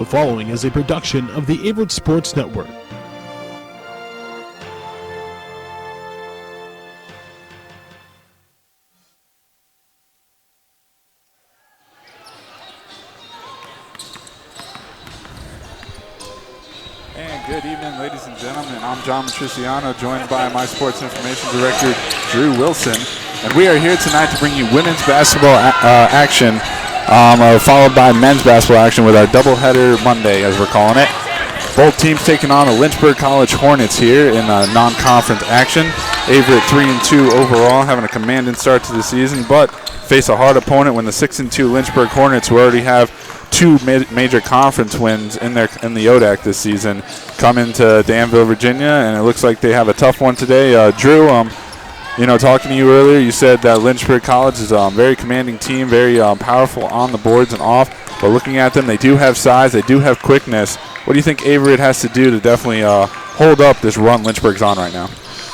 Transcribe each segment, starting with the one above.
The following is a production of the Averett Sports Network. And good evening, ladies and gentlemen. I'm John Matriciano, joined by my sports information director, Drew Wilson. And we are here tonight to bring you women's basketball action, followed by men's basketball action with our doubleheader Monday, as we're calling it. Both teams taking on the Lynchburg College Hornets here in non-conference action. Averett 3-2 overall, having a commanding start to the season, but face a hard opponent when the 6-2 Lynchburg Hornets, who already have two major conference wins in the ODAC this season, come into Danville, Virginia, and it looks like they have a tough one today. Drew, talking to you earlier, you said that Lynchburg College is a very commanding team, very powerful on the boards and off, but looking at them, they do have size, they do have quickness. What do you think Averett has to do to definitely hold up this run Lynchburg's on right now?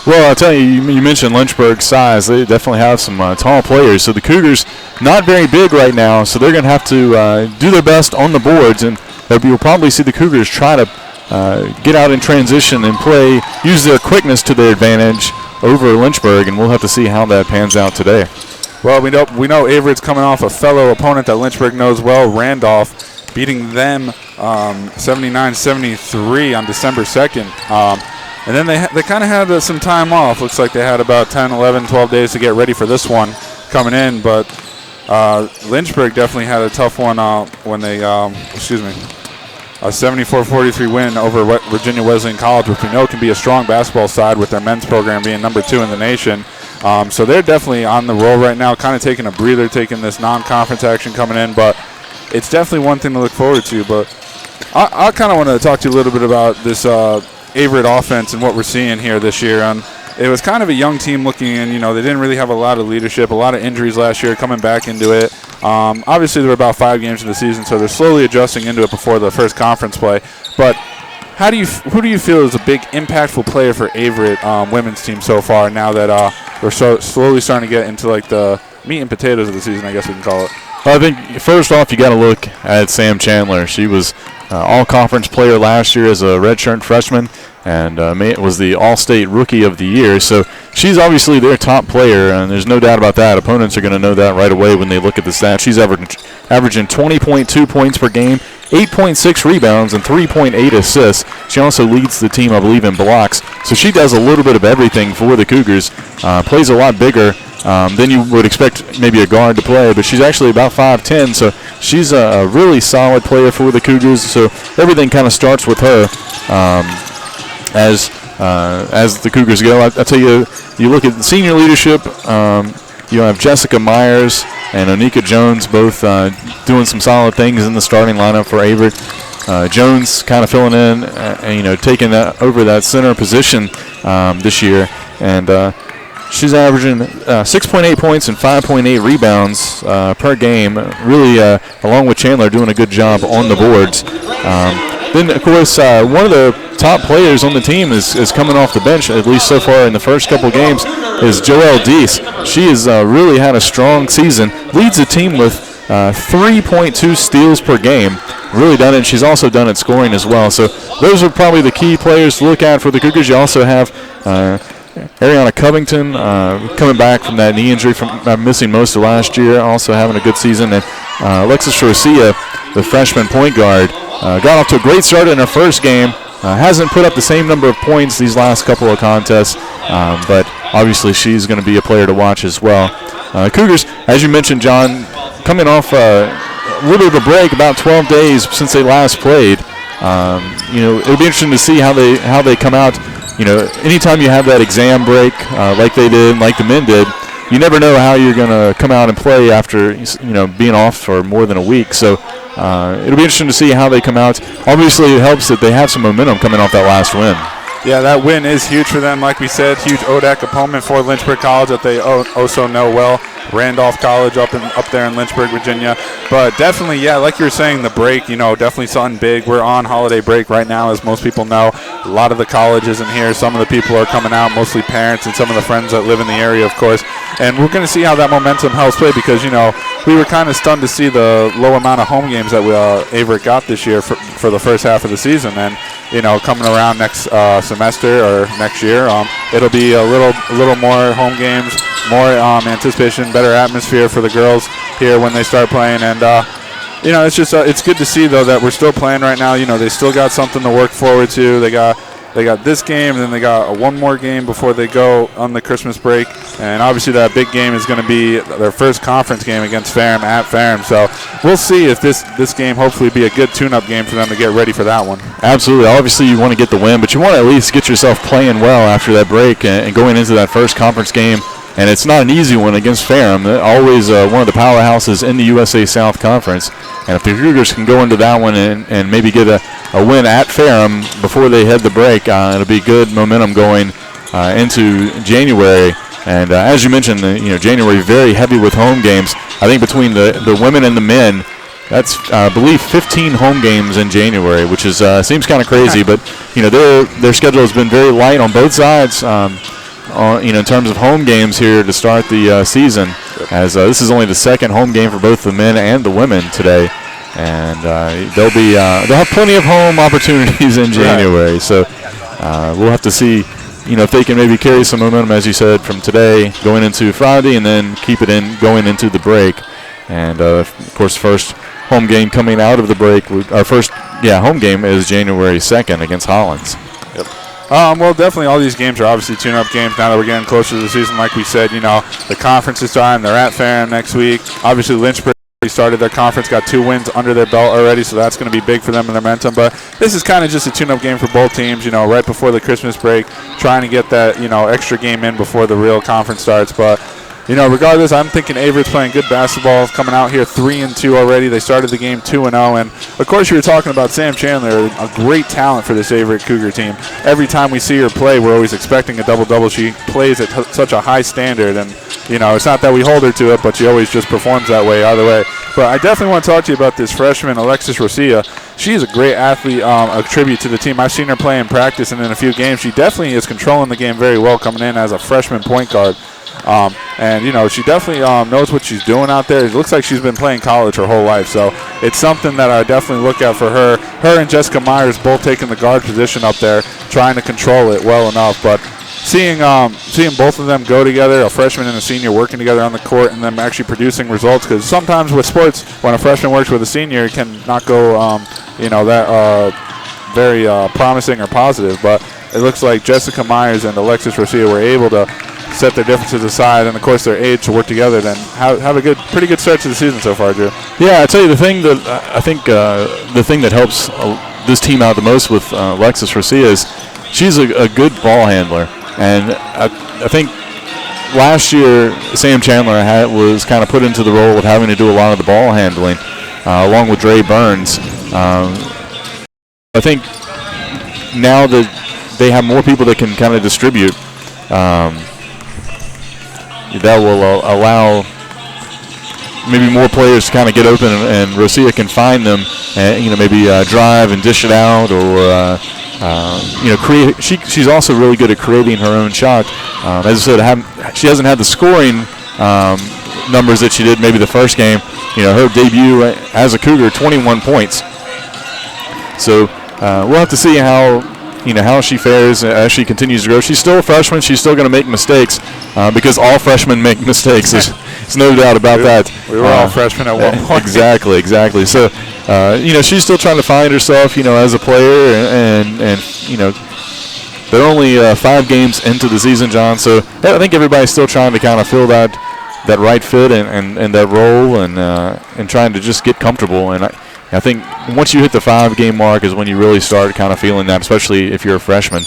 Well, I'll tell you, you mentioned Lynchburg's size. They definitely have some tall players. So the Cougars, not very big right now, so they're going to have to do their best on the boards. And you'll probably see the Cougars try to get out in transition and use their quickness to their advantage over Lynchburg, and we'll have to see how that pans out today. Well, we know Averett's coming off a fellow opponent that Lynchburg knows well, Randolph, beating them 79-73 on December 2nd. And then they kind of had some time off. Looks like they had about 10, 11, 12 days to get ready for this one coming in. But Lynchburg definitely had a tough one when they, a 74-43 win over Virginia Wesleyan College, which we know can be a strong basketball side with their men's program being number 2 in the nation. So they're definitely on the roll right now, kind of taking a breather, taking this non-conference action coming in. But it's definitely one thing to look forward to. But I kind of want to talk to you a little bit about this Averett offense and what we're seeing here this year. It was kind of a young team looking in. They didn't really have a lot of leadership, a lot of injuries last year coming back into it. Obviously, there were about 5 games in the season, so they're slowly adjusting into it before the first conference play. But who do you feel is a big impactful player for Averett women's team so far, now that we're slowly starting to get into like the meat and potatoes of the season, I guess we can call it? Well, I think first off, you got to look at Sam Chandler. She was all-conference player last year as a redshirt freshman, and was the All-State Rookie of the Year. So she's obviously their top player, and there's no doubt about that. Opponents are going to know that right away when they look at the stats. She's averaging 20.2 points per game, 8.6 rebounds, and 3.8 assists. She also leads the team, I believe, in blocks. So she does a little bit of everything for the Cougars, plays a lot bigger than you would expect maybe a guard to play, but she's actually about 5'10", so she's a really solid player for the Cougars. So everything kind of starts with her as the Cougars go. I tell you, you look at the senior leadership, you have Jessica Myers and Onika Jones both doing some solid things in the starting lineup for Averett. Jones kind of filling in, taking over that center position this year, and she's averaging 6.8 points and 5.8 rebounds per game. Really, along with Chandler, doing a good job on the boards. Then, of course, one of the top players on the team is coming off the bench, at least so far in the first couple games, is Joelle Deese. She has really had a strong season. Leads the team with 3.2 steals per game. Really done it. She's also done it scoring as well. So those are probably the key players to look at for the Cougars. You also have Ariana Covington coming back from that knee injury from missing most of last year, also having a good season. And Alexis Chorcia, the freshman point guard, got off to a great start in her first game. Hasn't put up the same number of points these last couple of contests, but obviously she's going to be a player to watch as well. Cougars, as you mentioned, John, coming off a little bit of a break, about 12 days since they last played. It'll be interesting to see how they come out. Anytime you have that exam break like they did, like the men did, you never know how you're going to come out and play after being off for more than a week. So it'll be interesting to see how they come out. Obviously, it helps that they have some momentum coming off that last win. Yeah, that win is huge for them. Like we said, huge ODAC opponent for Lynchburg College that they also know well. Randolph College up there in Lynchburg, Virginia. But definitely, yeah, like you were saying, the break, definitely something big. We're on holiday break right now, as most people know. A lot of the college isn't here. Some of the people are coming out, mostly parents and some of the friends that live in the area, of course. And we're going to see how that momentum helps play because, we were kind of stunned to see the low amount of home games that Averett got this year for the first half of the season. And coming around next semester or next year, it'll be a little more home games, more anticipation, better atmosphere for the girls here when they start playing. And it's just it's good to see though that we're still playing right now. They still got something to work forward to. They got this game, and then they got one more game before they go on the Christmas break. And obviously that big game is going to be their first conference game against Ferrum at Ferrum. So we'll see if this game hopefully be a good tune-up game for them to get ready for that one. Absolutely. Obviously you want to get the win, but you want to at least get yourself playing well after that break and going into that first conference game. And it's not an easy one against Ferrum. They're always one of the powerhouses in the USA South Conference. And if the Cougars can go into that one and maybe get a win at Ferrum before they head the break, it'll be good momentum going into January. And as you mentioned, January very heavy with home games. I think between the women and the men, that's I believe 15 home games in January, which is seems kind of crazy. But their schedule has been very light on both sides. In terms of home games here to start the season, as this is only the second home game for both the men and the women today, and they'll have plenty of home opportunities in January. Right. So we'll have to see, if they can maybe carry some momentum, as you said, from today going into Friday, and then keep it in going into the break. And of course, first home game coming out of the break, our first home game is January 2nd against Hollins. Yep. Well, definitely all these games are obviously tune-up games now that we're getting closer to the season. Like we said, the conference is time. They're at Ferrum next week. Obviously, Lynchburg started their conference, got 2 wins under their belt already, so that's going to be big for them in their momentum. But this is kind of just a tune-up game for both teams, right before the Christmas break, trying to get that, extra game in before the real conference starts. But regardless, I'm thinking Averett's playing good basketball, coming out here 3-2 already. They started the game 2-0, and of course you were talking about Sam Chandler, a great talent for this Averett Cougar team. Every time we see her play, we're always expecting a double-double. She plays at such a high standard, and it's not that we hold her to it, but she always just performs that way either way. But I definitely want to talk to you about this freshman, Alexis Rosia. She's a great athlete, a tribute to the team. I've seen her play in practice and in a few games. She definitely is controlling the game very well coming in as a freshman point guard. And she definitely knows what she's doing out there. It looks like she's been playing college her whole life, so it's something that I definitely look at for her. Her and Jessica Myers both taking the guard position up there, trying to control it well enough. But seeing both of them go together, a freshman and a senior working together on the court, and them actually producing results, because sometimes with sports, when a freshman works with a senior, it can not go that very promising or positive. But it looks like Jessica Myers and Alexis Rosia were able to set their differences aside, and of course their age to work together, then have a pretty good start to the season so far, Drew. Yeah, I tell you, the thing that I think the thing that helps this team out the most with Alexis Rosia is she's a good ball handler, and I think last year Sam Chandler was kind of put into the role of having to do a lot of the ball handling, along with Dre Burns. I think now that they have more people that can kind of distribute, that will allow maybe more players to kind of get open, and Rosia can find them and maybe drive and dish it out, or create. She's also really good at creating her own shot. As I said, she hasn't had the scoring numbers that she did maybe the first game. Her debut as a Cougar, 21 points. So we'll have to see how she fares as she continues to grow. She's still a freshman. She's still going to make mistakes because all freshmen make mistakes. There's no doubt about that. We were all freshmen at one point. Exactly. So, she's still trying to find herself, as a player, and they're only 5 games into the season, John. So I think everybody's still trying to kind of fill that right fit and that role, and trying to just get comfortable. And I think once you hit the 5-game mark is when you really start kind of feeling that, especially if you're a freshman.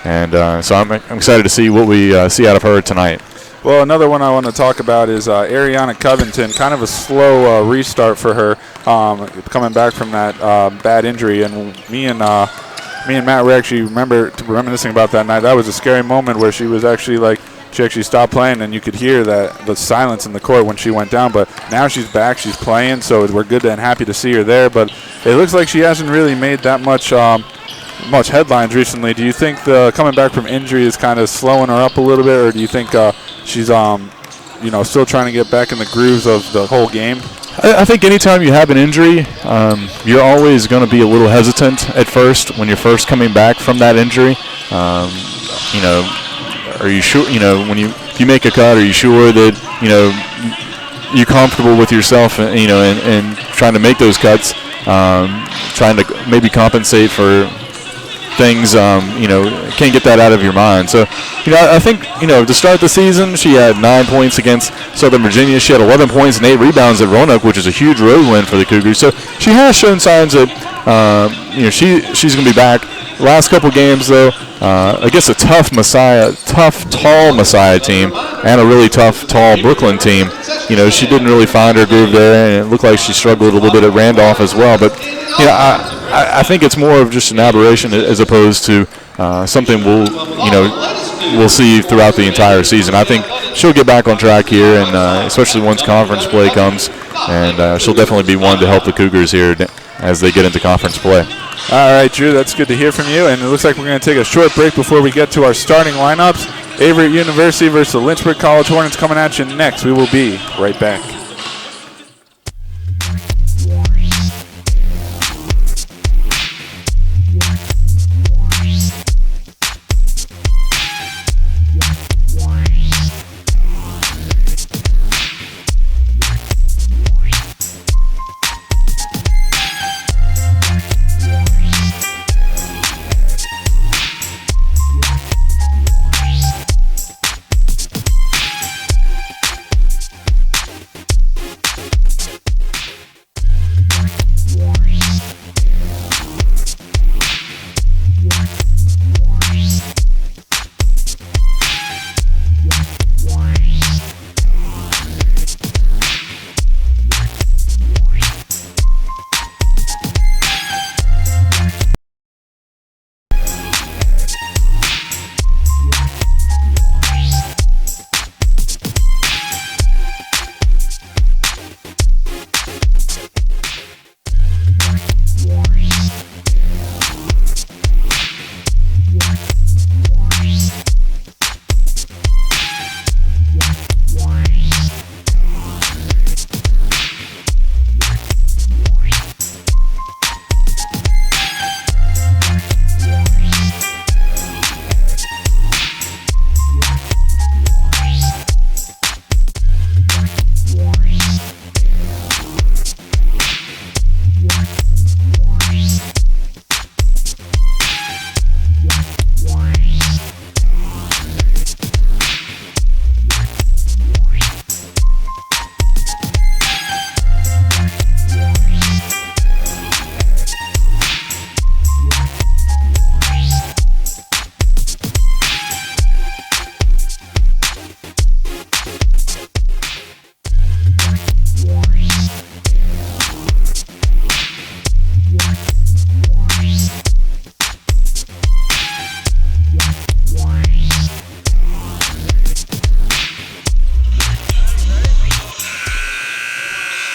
And so I'm excited to see what we see out of her tonight. Well, another one I want to talk about is Ariana Covington. Kind of a slow restart for her, coming back from that bad injury. And me and Matt were actually reminiscing about that night. That was a scary moment where she was actually she actually stopped playing, and you could hear the silence in the court when she went down. But now she's back, she's playing, so we're good and happy to see her there. But it looks like she hasn't really made that much headlines recently. Do you think the coming back from injury is kind of slowing her up a little bit, or do you think she's still trying to get back in the grooves of the whole game? I think anytime you have an injury, you're always going to be a little hesitant at first when you're first coming back from that injury. Are you sure? If you make a cut, are you sure that you're comfortable with yourself? And trying to make those cuts, trying to maybe compensate for things, can't get that out of your mind. So, I think, to start the season, she had 9 points against Southern Virginia. She had 11 points and 8 rebounds at Roanoke, which is a huge road win for the Cougars. So she has shown signs that, she's going to be back. Last couple games, though, against a tough, tall Messiah team and a really tough, tall Brooklyn team, she didn't really find her groove there, and it looked like she struggled a little bit at Randolph as well. But, I think it's more of just an aberration as opposed to something we'll see throughout the entire season. I think she'll get back on track here, and especially once conference play comes, and she'll definitely be one to help the Cougars here as they get into conference play. All right, Drew, that's good to hear from you. And it looks like we're going to take a short break before we get to our starting lineups. Averett University versus the Lynchburg College Hornets coming at you next. We will be right back.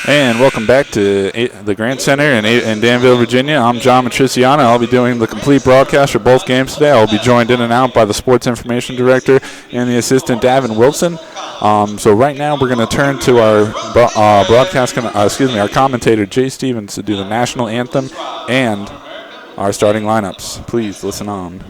And welcome back to the Grant Center in Danville, Virginia. I'm John Matriciano. I'll be doing the complete broadcast for both games today. I'll be joined in and out by the Sports Information Director and the Assistant Davin Wilson. So right now we're going to turn to our our commentator Jay Stevens to do the national anthem and our starting lineups. Please listen on.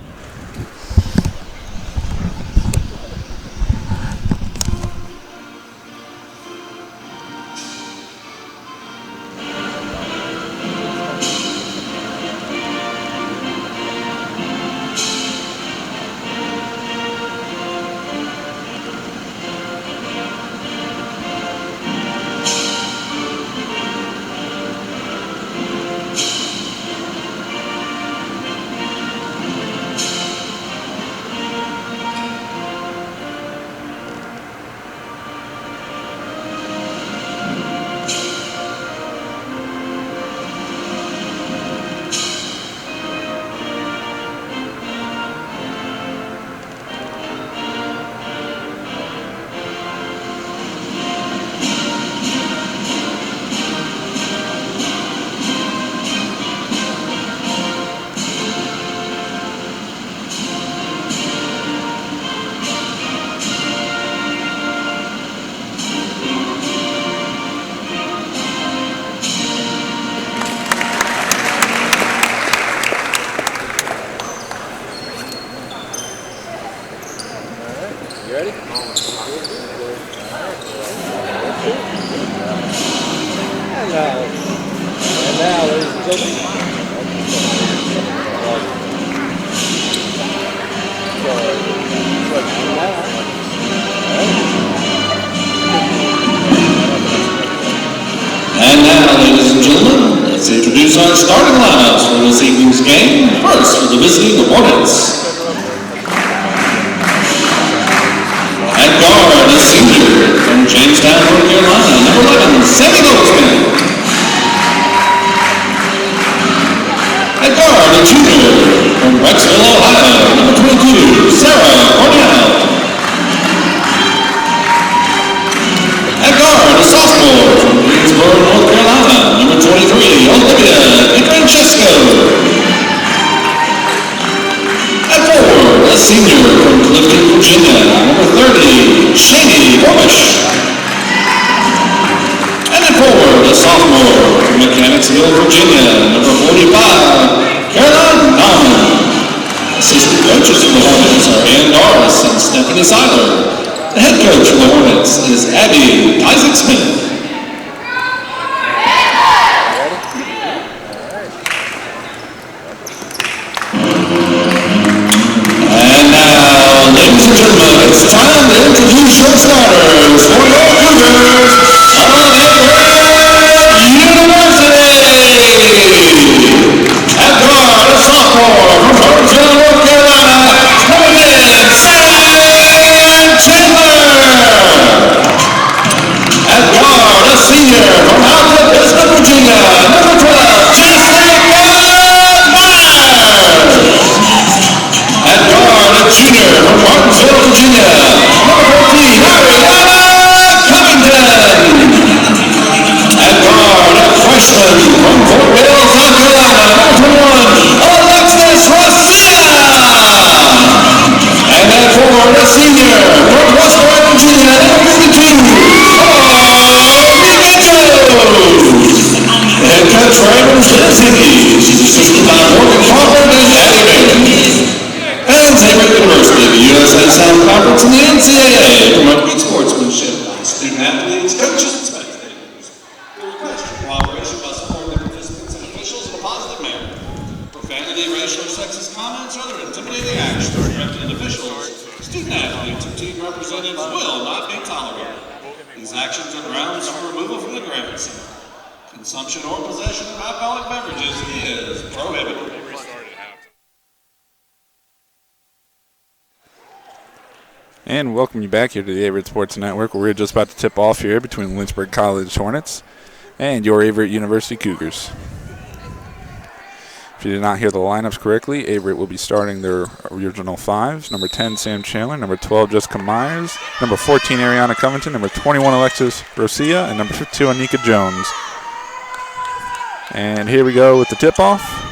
now, ladies and gentlemen, let's introduce our starting lineups for this evening's game. First, for the visiting Hornets. At guard, a senior from Jamestown, North Carolina, number 11, Sammy Goldsmith. At guard, a junior from Brecksville, Ohio, number 22, Sarah Cornell. At guard, a sophomore from Greensboro, North Carolina, number 23, Olivia DiFrancesco. At forward, a senior from Clifton, Virginia, number 30, Shani Gormish. And at forward, a sophomore from Mechanicsville, Virginia, number 45, Caroline Nauman. Assistant coaches for the Hornets are Ann Doris and Stephanie Seiler. The head coach for the Hornets is Abby Isaac Smith. And now, ladies and gentlemen, it's time to introduce your starters for your Cougars of Averett University. At guard, a sophomore from Burnsville, North Carolina, number 10, Sam Chandler. At guard, a senior from Averett, Virginia, number 12, Jessica Myers. At guard, a junior from Martinsville, Virginia, number 14, Ariana Covington. At guard, a freshman from Fort Wayne, South Carolina, number 21, Alexis Rosia. And at forward, a senior from Westport, Virginia, number 52, Olivia Jones. Head coach Raymond Helsinki, assisted by Morgan Crawford and Eddie Bailey. And Averett University, the USA South Conference, and the NCAA promote good sportsmanship by student athletes, coaches, and spectators. We request your cooperation by supporting the participants and officials in a positive manner. Profanity, racial or sexist comments, or other intimidating actions directed at officials, student athletes, or team representatives will not be tolerated. These actions are grounds for removal from the Grammar Center. Consumption or possession of alcoholic beverages is prohibited. And welcome you back here to the Averett Sports Network, where we're just about to tip off here between the Lynchburg College Hornets and your Averett University Cougars. If you did not hear the lineups correctly, Averett will be starting their original fives. Number 10, Sam Chandler. Number 12, Jessica Myers. Number 14, Ariana Covington. Number 21, Alexis Rosia. And number 52, Anika Jones. And here we go with the tip-off.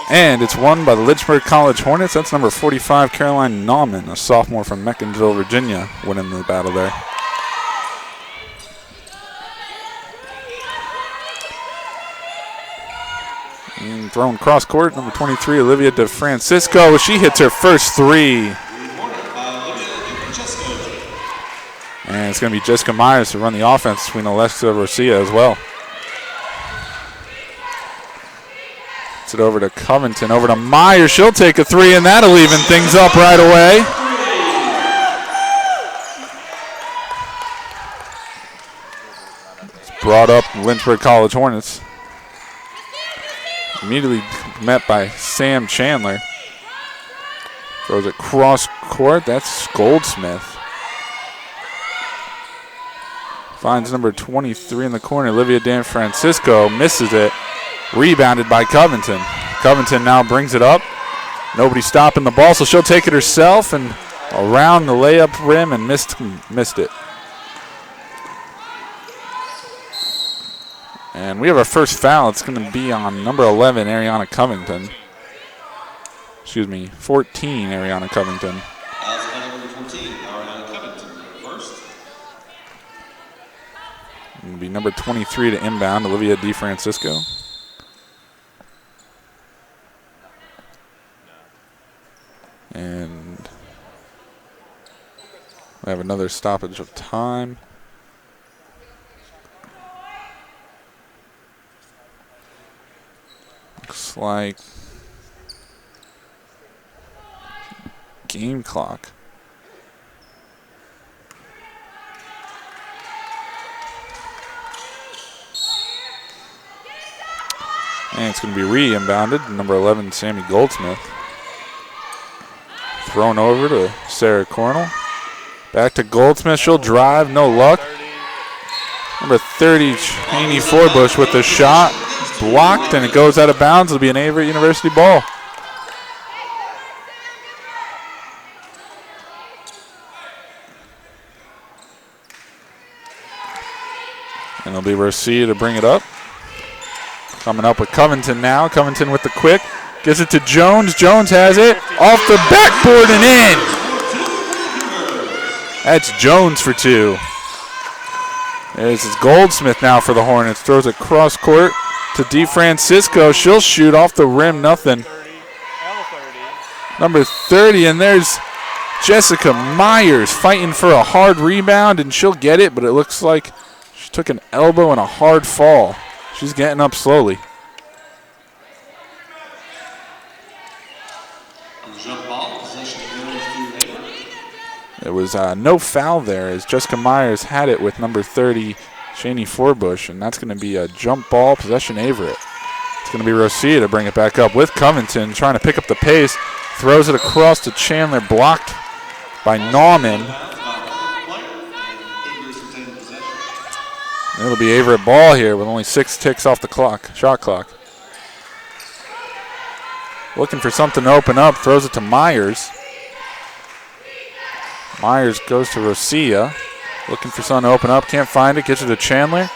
And it's won by the Lynchburg College Hornets. That's number 45, Caroline Nauman, a sophomore from Mechanicsville, Virginia, winning the battle there. And thrown cross court, number 23, Olivia DeFrancisco. She hits her first three. And it's going to be Jessica Myers to run the offense between Alexa Rosia as well. It's it over to Covington, over to Myers. She'll take a three, and that'll even things up right away. It's brought up Lynchburg College Hornets. Immediately met by Sam Chandler. Throws it cross court. That's Goldsmith. Finds number 23 in the corner. Olivia DeFrancisco misses it. Rebounded by Covington. Covington now brings it up. Nobody stopping the ball, so she'll take it herself and around the layup rim and missed it. And we have our first foul. It's going to be on number 11, Ariana Covington. Excuse me, 14, Ariana Covington. Number 14, Ariana Covington, first. It'll be number 23 to inbound, Olivia DeFrancisco. And we have another stoppage of time. Looks like game clock. And it's going to be re-inbounded. Number 11, Sammy Goldsmith. Thrown over to Sarah Cornell. Back to Goldsmith. She'll drive. No luck. Number 30, Cheney Forbush with the shot. Blocked, and it goes out of bounds. It'll be an Averett University ball. And it'll be Rosia to bring it up. Coming up with Covington now. Covington with the quick. Gives it to Jones. Jones has it. Off the backboard and in. That's Jones for 2. This is Goldsmith now for the Hornets. Throws it cross court to DeFrancisco. She'll shoot off the rim. Nothing. Number 30. And there's Jessica Myers fighting for a hard rebound. And she'll get it. But it looks like she took an elbow and a hard fall. She's getting up slowly. There was no foul there as Jessica Myers had it with number 30, Cheney Forbush, and that's going to be a jump ball, possession Averett. It's going to be Rosia to bring it back up with Covington, trying to pick up the pace. Throws it across to Chandler, blocked by Nauman. It'll be Averett ball here with only 6 ticks off the clock, shot clock. Looking for something to open up, throws it to Myers. Myers goes to Rosia. Looking for something to open up, can't find it, gets it to Chandler.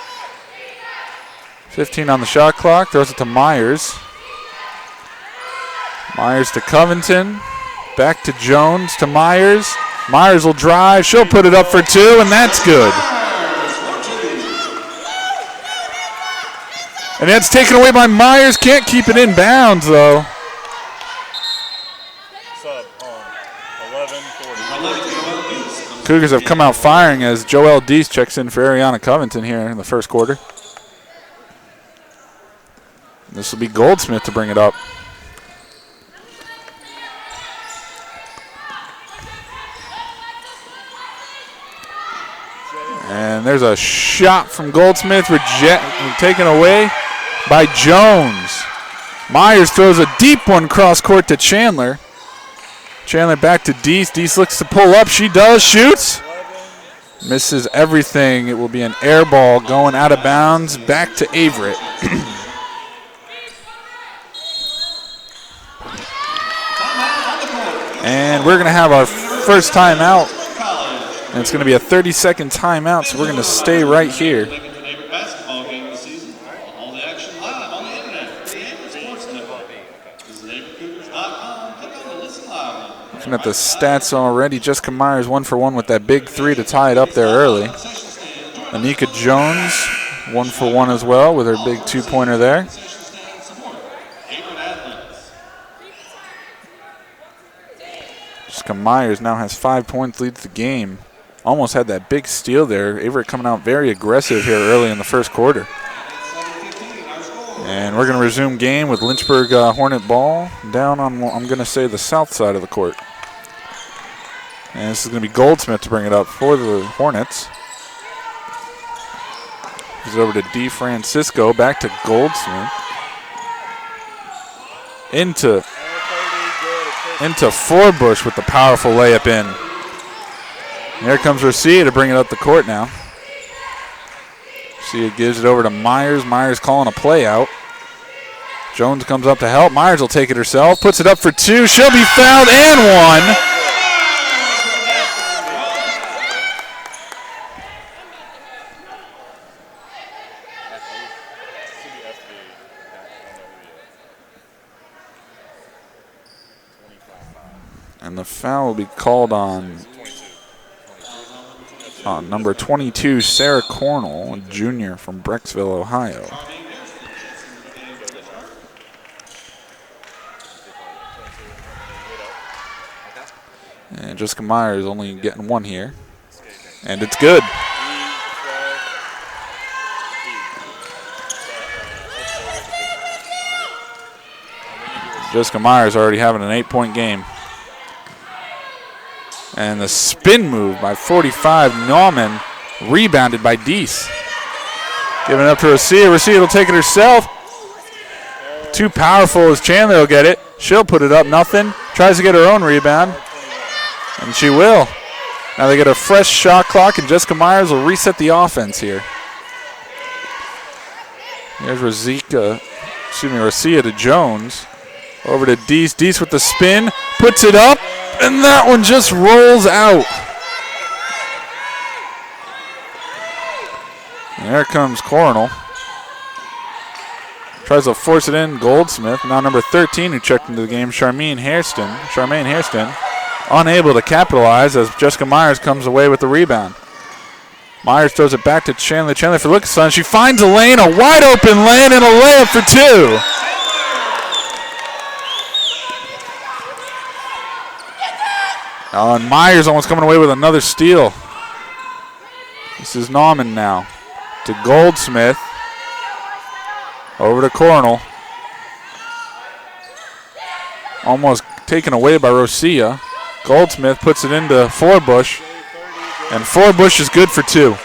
15 on the shot clock, throws it to Myers. Myers to Covington. Back to Jones to Myers. Myers will drive, she'll put it up for 2, and that's good. And that's taken away by Myers, can't keep it in bounds though. Cougars have come out firing as Joelle Deese checks in for Ariana Covington here in the first quarter. This will be Goldsmith to bring it up. And there's a shot from Goldsmith, taken away by Jones. Myers throws a deep one cross court to Chandler. Chandler back to Deese. Deese looks to pull up. She does. Shoots. Misses everything. It will be an air ball going out of bounds. Back to Averett. And we're going to have our first timeout. And it's going to be a 30-second timeout, so we're going to stay right here. Looking at the stats already, Jessica Myers 1 for 1 with that big 3 to tie it up there early. Anika Jones 1 for 1 as well with her big 2-pointer there. Jessica Myers now has 5 points, leads the game. Almost had that big steal there. Averett coming out very aggressive here early in the first quarter. And we're going to resume game with Lynchburg Hornet ball down on, I'm going to say, the south side of the court. And this is going to be Goldsmith to bring it up for the Hornets. Gives it over to DeFrancisco, back to Goldsmith. Into Forbush with the powerful layup in. And here comes Rosia to bring it up the court now. Rosia gives it over to Myers. Myers calling a play out. Jones comes up to help. Myers will take it herself. Puts it up for 2. She'll be fouled and 1. And the foul will be called on number 22, Sarah Cornell, a junior from Brecksville, Ohio. And Jessica Myers only getting 1 here. And it's good. Jessica Myers already having an 8-point game. And the spin move by 45, Nauman, rebounded by Deese. Giving it up to Rosia. Rosia will take it herself. Too powerful as Chandler will get it. She'll put it up, nothing. Tries to get her own rebound, and she will. Now they get a fresh shot clock, and Jessica Myers will reset the offense here. Here's Rosia to Jones. Over to Deese. Deese with the spin. Puts it up, and that one just rolls out. And there comes Coronel. Tries to force it in. Goldsmith. Now number 13 who checked into the game, Charmaine Hairston. Unable to capitalize as Jessica Myers comes away with the rebound. Myers throws it back to Chandler. Chandler for Lucas. She finds a lane, a wide open lane, and a layup for 2. Oh, and Myers almost coming away with another steal. This is Nauman now to Goldsmith. Over to Coronel. Almost taken away by Rosia. Goldsmith puts it into Forbush. And Forbush is good for 2.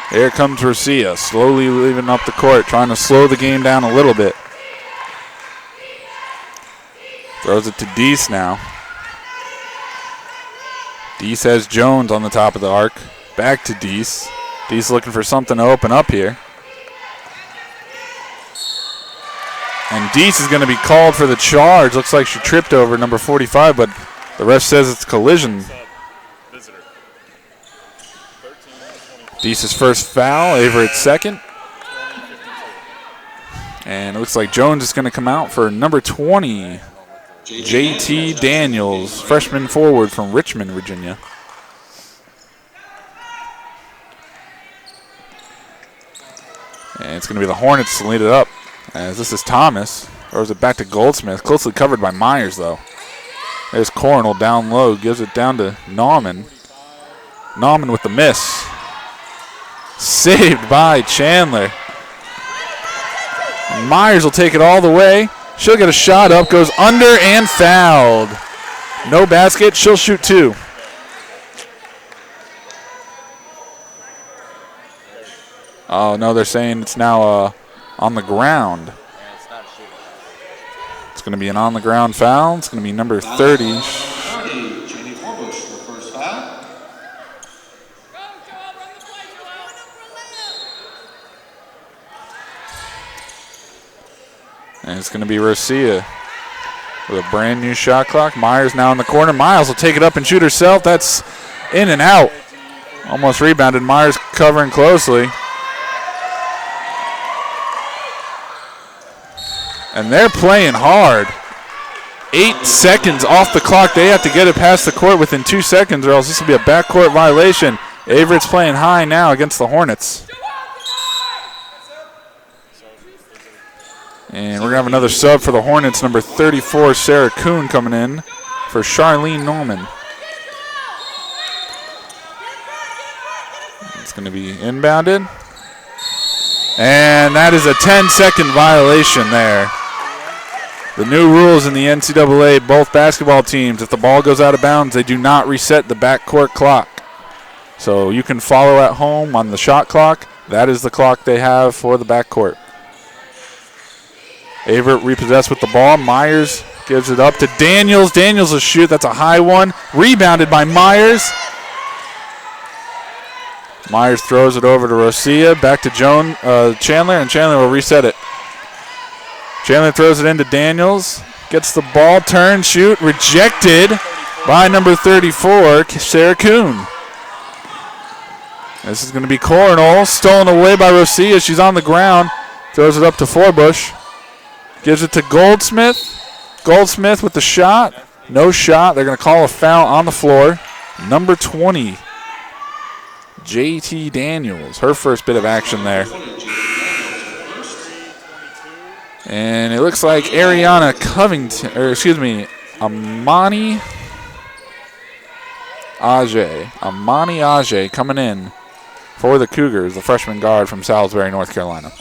Here comes Rosia, slowly leaving up the court, trying to slow the game down a little bit. Throws it to Deese now. Deese has Jones on the top of the arc. Back to Deese. Deese looking for something to open up here. And Deese is going to be called for the charge. Looks like she tripped over number 45, but the ref says it's collision. Deese's first foul, Averett second. And it looks like Jones is going to come out for number 20, JT Daniels, freshman forward from Richmond, Virginia. And it's going to be the Hornets to lead it up. As this is Thomas. Throws it back to Goldsmith. Closely covered by Myers, though. There's Coronel down low. Gives it down to Nauman. Nauman with the miss. Saved by Chandler. Myers will take it all the way. She'll get a shot up. Goes under and fouled. No basket. She'll shoot 2. Oh, no, they're saying it's now on the ground. It's going to be an on-the-ground foul. It's going to be number 30. And it's going to be Rosia with a brand new shot clock. Myers now in the corner. Miles will take it up and shoot herself. That's in and out. Almost rebounded. Myers covering closely. And they're playing hard. 8 seconds off the clock. They have to get it past the court within 2 seconds, or else this will be a backcourt violation. Averett's playing high now against the Hornets. And we're going to have another sub for the Hornets. Number 34, Sarah Kuhn, coming in for Charlene Norman. It's going to be inbounded. And that is a 10-second violation there. The new rules in the NCAA, both basketball teams, if the ball goes out of bounds, they do not reset the backcourt clock. So you can follow at home on the shot clock. That is the clock they have for the backcourt. Averett repossessed with the ball. Myers gives it up to Daniels. Daniels will shoot. That's a high one. Rebounded by Myers. Myers throws it over to Rosia. Back to Chandler, and Chandler will reset it. Chandler throws it into Daniels. Gets the ball, turn, shoot. Rejected by number 34, Sarah Kuhn. This is going to be Coronel. Stolen away by Rosia. She's on the ground. Throws it up to Forbush. Gives it to Goldsmith. Goldsmith with the shot. No shot. They're going to call a foul on the floor. Number 20, JT Daniels. Her first bit of action there. And it looks like Ariana Covington, Amani Ajay coming in for the Cougars, the freshman guard from Salisbury, North Carolina.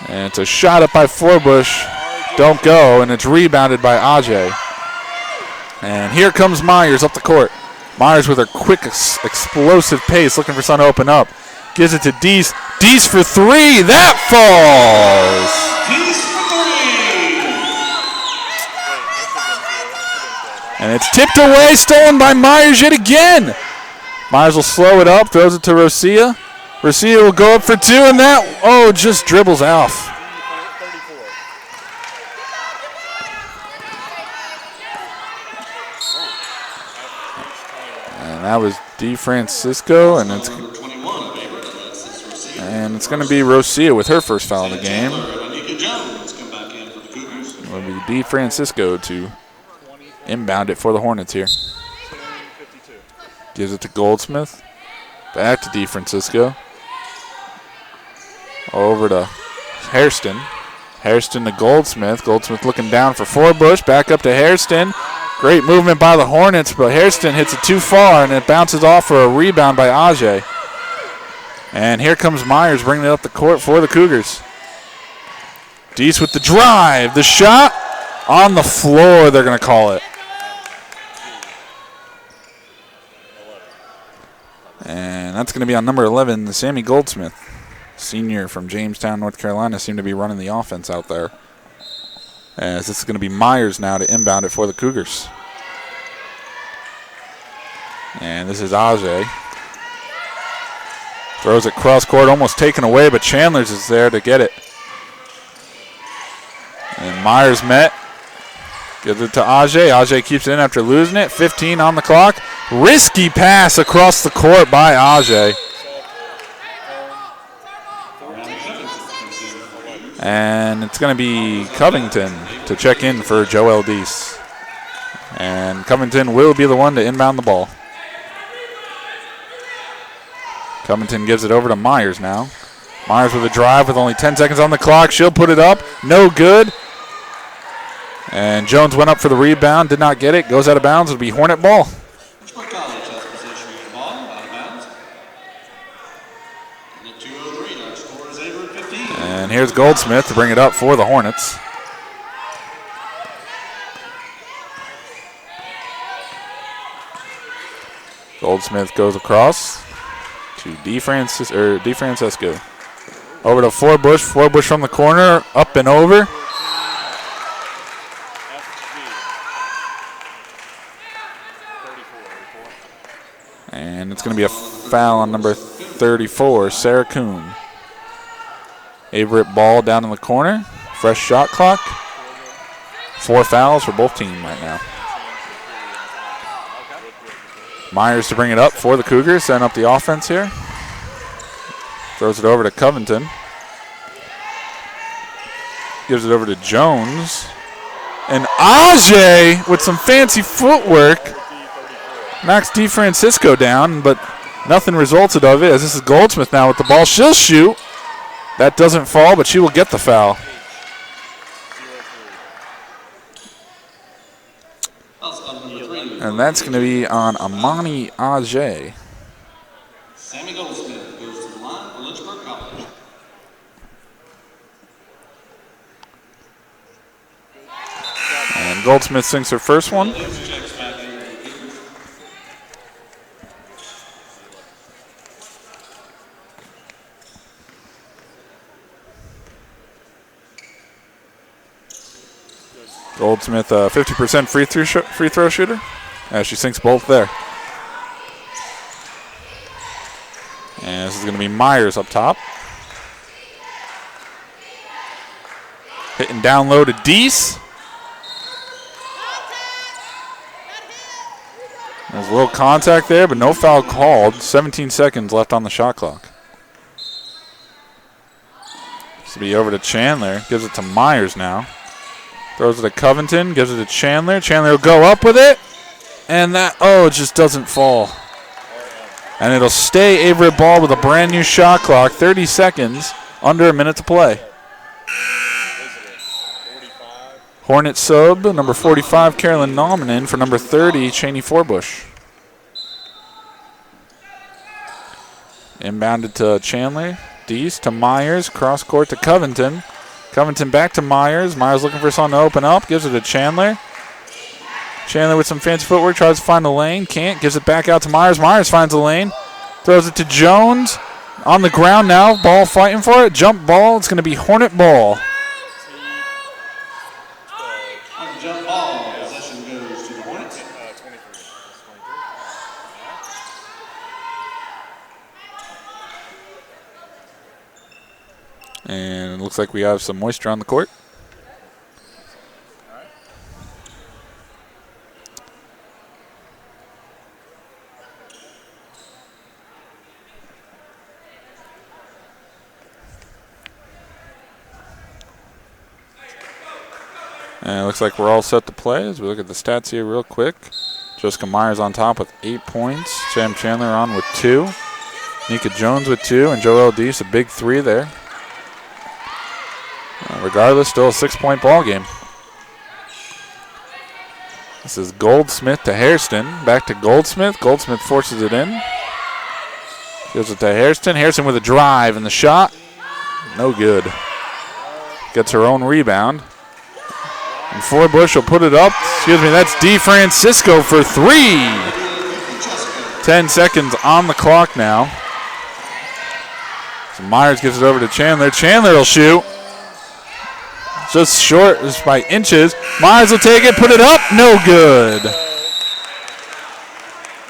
And it's a shot up by Forbush. Don't go, and it's rebounded by Ajay. And here comes Myers up the court. Myers with her quick, explosive pace, looking for something to open up. Gives it to Deese. Deese for three. That falls. Deese for three. And it's tipped away, stolen by Myers yet again. Myers will slow it up, throws it to Rosia. Rosia will go up for two, and that, just dribbles off. And that was DeFrancisco, and it's going to be Rosia with her first foul of the game. It will be DeFrancisco to inbound it for the Hornets here. Gives it to Goldsmith. Back to DeFrancisco. Over to Hairston. Hairston to Goldsmith. Goldsmith looking down for Forbush. Back up to Hairston. Great movement by the Hornets, but Hairston hits it too far, and it bounces off for a rebound by Ajay. And here comes Myers bringing it up the court for the Cougars. Deese with the drive. The shot on the floor, they're going to call it. And that's going to be on number 11, Sammy Goldsmith, senior from Jamestown, North Carolina, seemed to be running the offense out there. As this is going to be Myers now to inbound it for the Cougars. And this is Ajay. Throws it cross court, almost taken away, but Chandler's is there to get it. And Myers met. Gives it to Ajay. Ajay keeps it in after losing it. 15 on the clock. Risky pass across the court by Ajay. And it's going to be Covington to check in for Joel Deese. And Covington will be the one to inbound the ball. Covington gives it over to Myers now. Myers with a drive with only 10 seconds on the clock. She'll put it up. No good. And Jones went up for the rebound, did not get it. Goes out of bounds. It'll be Hornet ball. And here's Goldsmith to bring it up for the Hornets. Goldsmith goes across to DeFrancisco. Over to Forbush. Forbush from the corner, up and over. And it's going to be a foul on number 34, Sarah Kuhn. Averett ball down in the corner. Fresh shot clock. 4 fouls for both teams right now. Myers to bring it up for the Cougars, setting up the offense here. Throws it over to Covington. Gives it over to Jones. And Ajay with some fancy footwork knocks DeFrancisco down, but nothing resulted of it, as this is Goldsmith now with the ball. She'll shoot. That doesn't fall, but she will get the foul. And that's going to be on Amani Ajay. Sammy Goldsmith goes to the line for Lynchburg College. And Goldsmith sinks her first one. Goldsmith, 50% free throw shooter, as she sinks both there. And this is going to be Myers up top. Hitting down low to Deese. There's a little contact there, but no foul called. 17 seconds left on the shot clock. This will be over to Chandler. Gives it to Myers now. Throws it to Covington, gives it to Chandler. Chandler will go up with it. And that, it just doesn't fall. And it'll stay Averett ball with a brand new shot clock. 30 seconds, under a minute to play. Hornet sub, number 45, Carolyn Nauman for number 30, Cheney Forbush. Inbounded to Chandler. Deese to Myers, cross court to Covington. Covington back to Myers. Myers looking for someone to open up. Gives it to Chandler. Chandler with some fancy footwork. Tries to find the lane. Can't. Gives it back out to Myers. Myers finds the lane. Throws it to Jones. On the ground now, ball fighting for it. Jump ball, it's going to be Hornet ball. On the jump ball, possession goes to the Hornets. And it looks like we have some moisture on the court. And it looks like we're all set to play as we look at the stats here real quick. Jessica Myers on top with 8 points. Sam Chandler on with 2. Nika Jones with 2. And Joelle Deese, a big 3 there. Regardless, still a 6-point ball game. This is Goldsmith to Hairston. Back to Goldsmith. Goldsmith forces it in. Gives it to Hairston. Hairston with a drive and the shot. No good. Gets her own rebound. And Forbush will put it up. Excuse me, that's DeFrancisco for 3. 10 seconds on the clock now. So Myers gives it over to Chandler. Chandler will shoot. Just short, just by inches. Myers will take it, put it up, no good.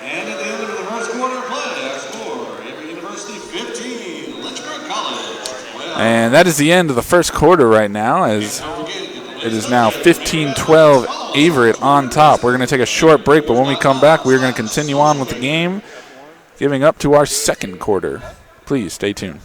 And at the end of the first quarter of play, our score, Averett University 15, Lynchburg College 12. And that is the end of the first quarter right now, as it is now 15-12 Averett on top. We're going to take a short break, but when we come back, we're going to continue on with the game, giving up to our second quarter. Please stay tuned.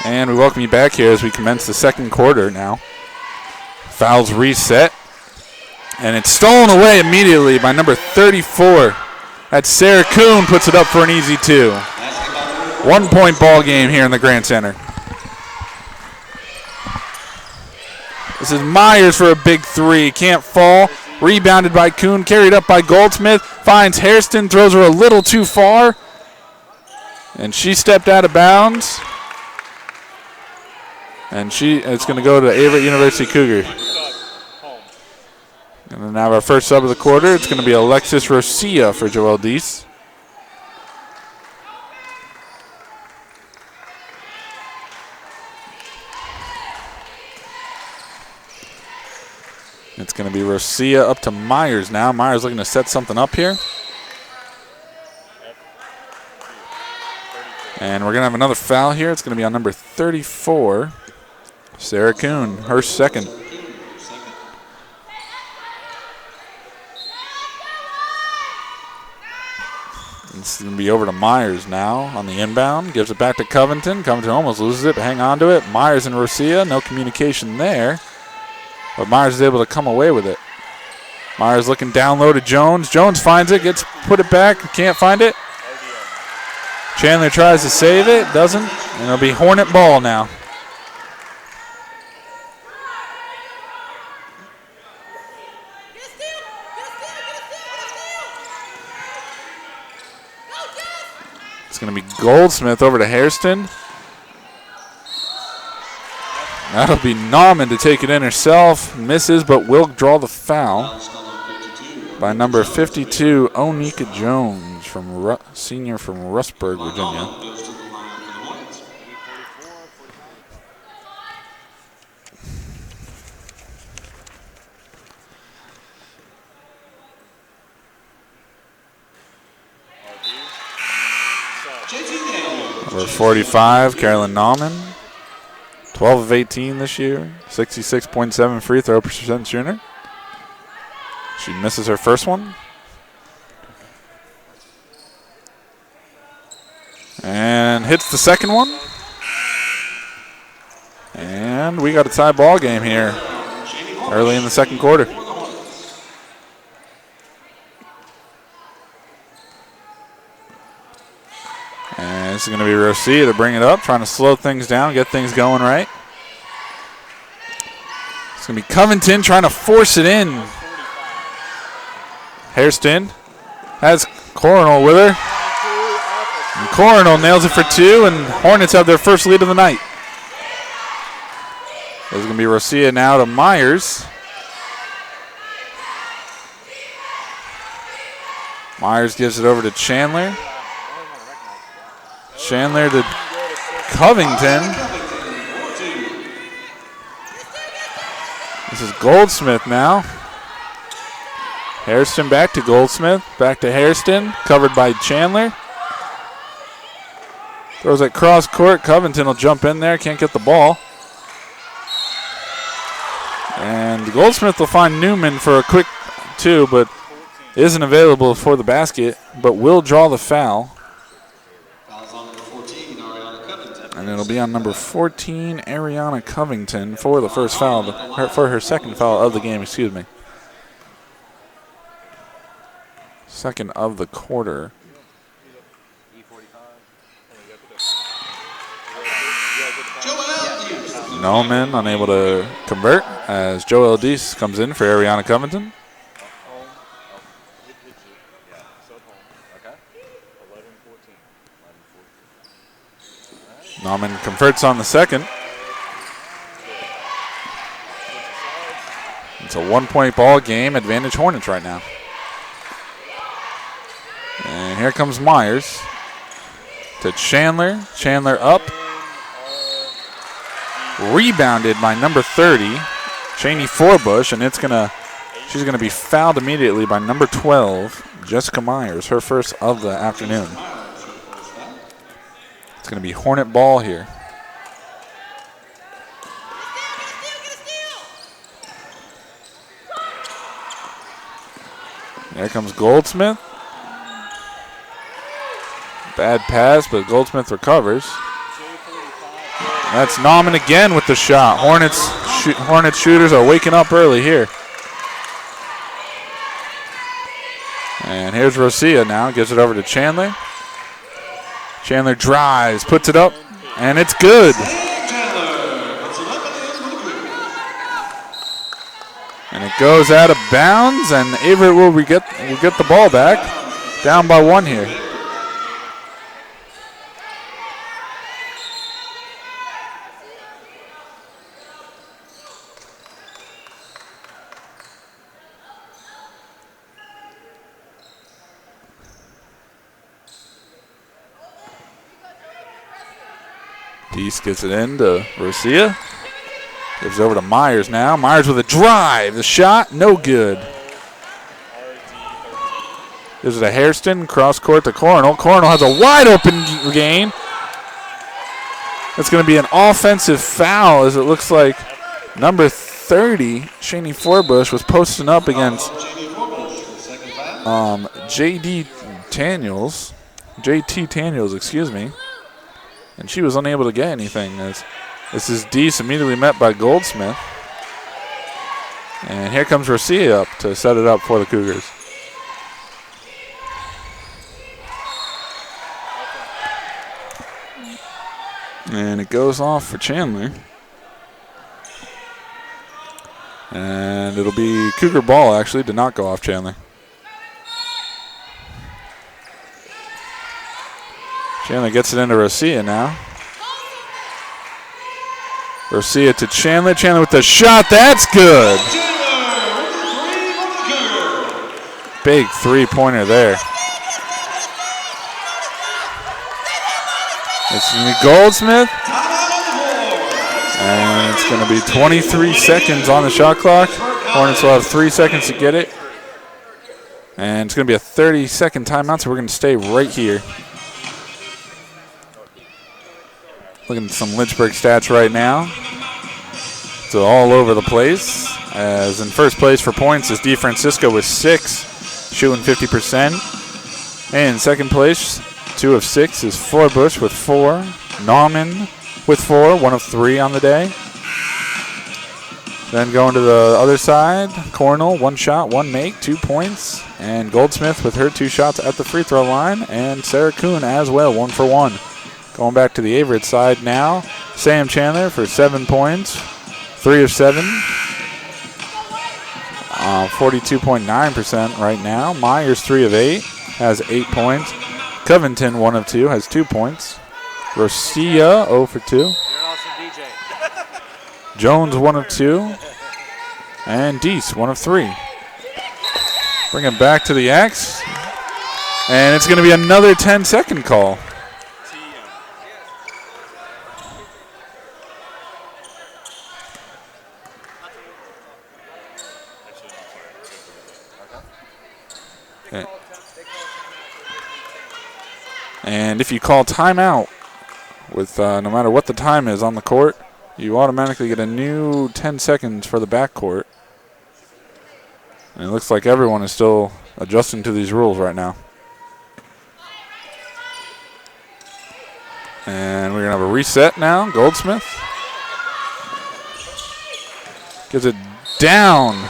And we welcome you back here as we commence the second quarter now. Fouls reset. And it's stolen away immediately by number 34. That's Sarah Kuhn, puts it up for an easy 2. 1-point ball game here in the Grant Center. This is Myers for a big 3. Can't fall. Rebounded by Kuhn, carried up by Goldsmith. Finds Hairston, throws her a little too far. And she stepped out of bounds. And it's going to go to Averett University Cougar. And then now our first sub of the quarter, it's going to be Alexis Rosia for Joelle Deese. It's going to be Rosia up to Myers now. Myers looking to set something up here. And we're going to have another foul here. It's going to be on number 34. Sarah Kuhn, her second. It's going to be over to Myers now on the inbound. Gives it back to Covington. Covington almost loses it, but hang on to it. Myers and Rosia, no communication there. But Myers is able to come away with it. Myers looking down low to Jones. Jones finds it, gets put it back, can't find it. Chandler tries to save it, doesn't. And it'll be Hornet ball now. It's going to be Goldsmith over to Hairston. That'll be Nauman to take it in herself. Misses, but will draw the foul by number 52, Onika Jones, senior from Rustburg, Virginia. Number 45, Carolyn Nauman. 12 of 18 this year. 66.7 free throw percent shooter. She misses her first one. And hits the second one. And we got a tie ball game here early in the second quarter. And this is going to be Rosia to bring it up, trying to slow things down, get things going right. It's going to be Covington trying to force it in. Hairston has Coronel with her. And Coronel nails it for two, and Hornets have their first lead of the night. There's going to be Rosia now to Myers. Myers gives it over to Chandler. Chandler to Covington. This is Goldsmith now. Hairston back to Goldsmith. Back to Hairston. Covered by Chandler. Throws it cross court. Covington will jump in there. Can't get the ball. And Goldsmith will find Newman for a quick two, but isn't available for the basket, but will draw the foul. And it'll be on number 14, Ariana Covington, for the first foul, for her second foul of the game, excuse me. Second of the quarter. Nauman unable to convert as Joel Deese comes in for Ariana Covington. Nauman converts on the second. It's a 1-point ball game. Advantage Hornets right now. And here comes Myers to Chandler. Chandler up. Rebounded by number 30, Cheney Forbush, and she's gonna be fouled immediately by number 12, Jessica Myers, her first of the afternoon. It's going to be Hornet ball here. There comes Goldsmith. Bad pass, but Goldsmith recovers. That's Nauman again with the shot. Hornets shooters are waking up early here. And here's Rosia now. Gives it over to Chandler. Chandler drives, puts it up, and it's good. And it goes out of bounds, and Averett will get the ball back. Down by one here. Deese gets it in to Rosia. Gives it over to Myers now. Myers with a drive. The shot, no good. Gives it to Hairston. Cross court to Coronel. Coronel has a wide open game. It's going to be an offensive foul, as it looks like number 30, Cheney Forbush, was posting up against JT Daniels, excuse me. And she was unable to get anything. This is Deese immediately met by Goldsmith. And here comes Rosia up to set it up for the Cougars. And it goes off for Chandler. And it'll be Cougar ball, actually. Did not go off Chandler. Chandler gets it into Rosia now. Rosia to Chandler. Chandler with the shot. That's good. Big three-pointer there. It's going to be Goldsmith. And it's going to be 23 seconds on the shot clock. Hornets will have 3 seconds to get it. And it's going to be a 30-second timeout, so we're going to stay right here. Looking at some Lynchburg stats right now. So all over the place. As in first place for points is DeFrancisco with 6, shooting 50%. And in second place, 2 of 6 is Forbush with 4. Nauman with 4, 1 of 3 on the day. Then going to the other side, Cornell, 1 shot, 1 make, 2 points. And Goldsmith with her 2 shots at the free throw line. And Sarah Kuhn as well, 1 for 1. Going back to the Averett side now, Sam Chandler for 7 points, 3 of 7. 42.9% right now. Myers, 3 of 8, has 8 points. Covington, 1 of 2, has 2 points. Rosia, 0 for 2. Jones, 1 of 2. And Deese, 1 of 3. Bring it back to the X. And it's going to be another 10-second call. Okay. And if you call timeout with no matter what the time is on the court, you automatically get a new 10 seconds for the backcourt. And it looks like everyone is still adjusting to these rules right now. And we're going to have a reset now. Goldsmith gives it down.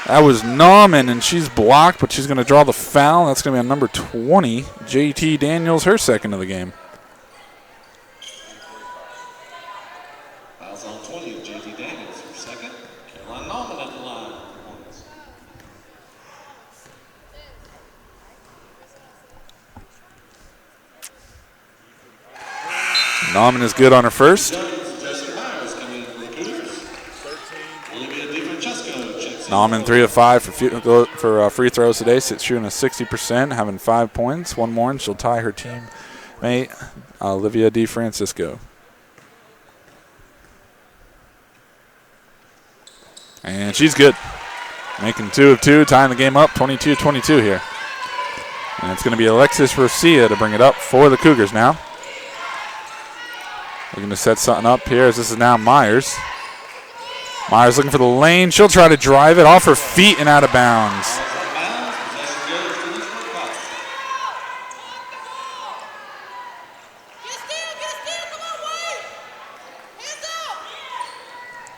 That was Nauman, and she's blocked, but she's going to draw the foul. That's going to be on number 20, JT Daniels, her second of the game. Fouls on 20 of JT Daniels, her second. Caroline Nauman at the line. Nauman is good on her first. Nauman 3 of 5 for free throws today. Shooting a 60%, having 5 points. 1 more, and she'll tie her teammate Olivia DeFrancisco. And she's good, making 2 of 2, tying the game up, 22-22 here. And it's going to be Alexis Rosia to bring it up for the Cougars now. Looking to set something up here as this is now Myers. Myers looking for the lane. She'll try to drive it off her feet and out of bounds.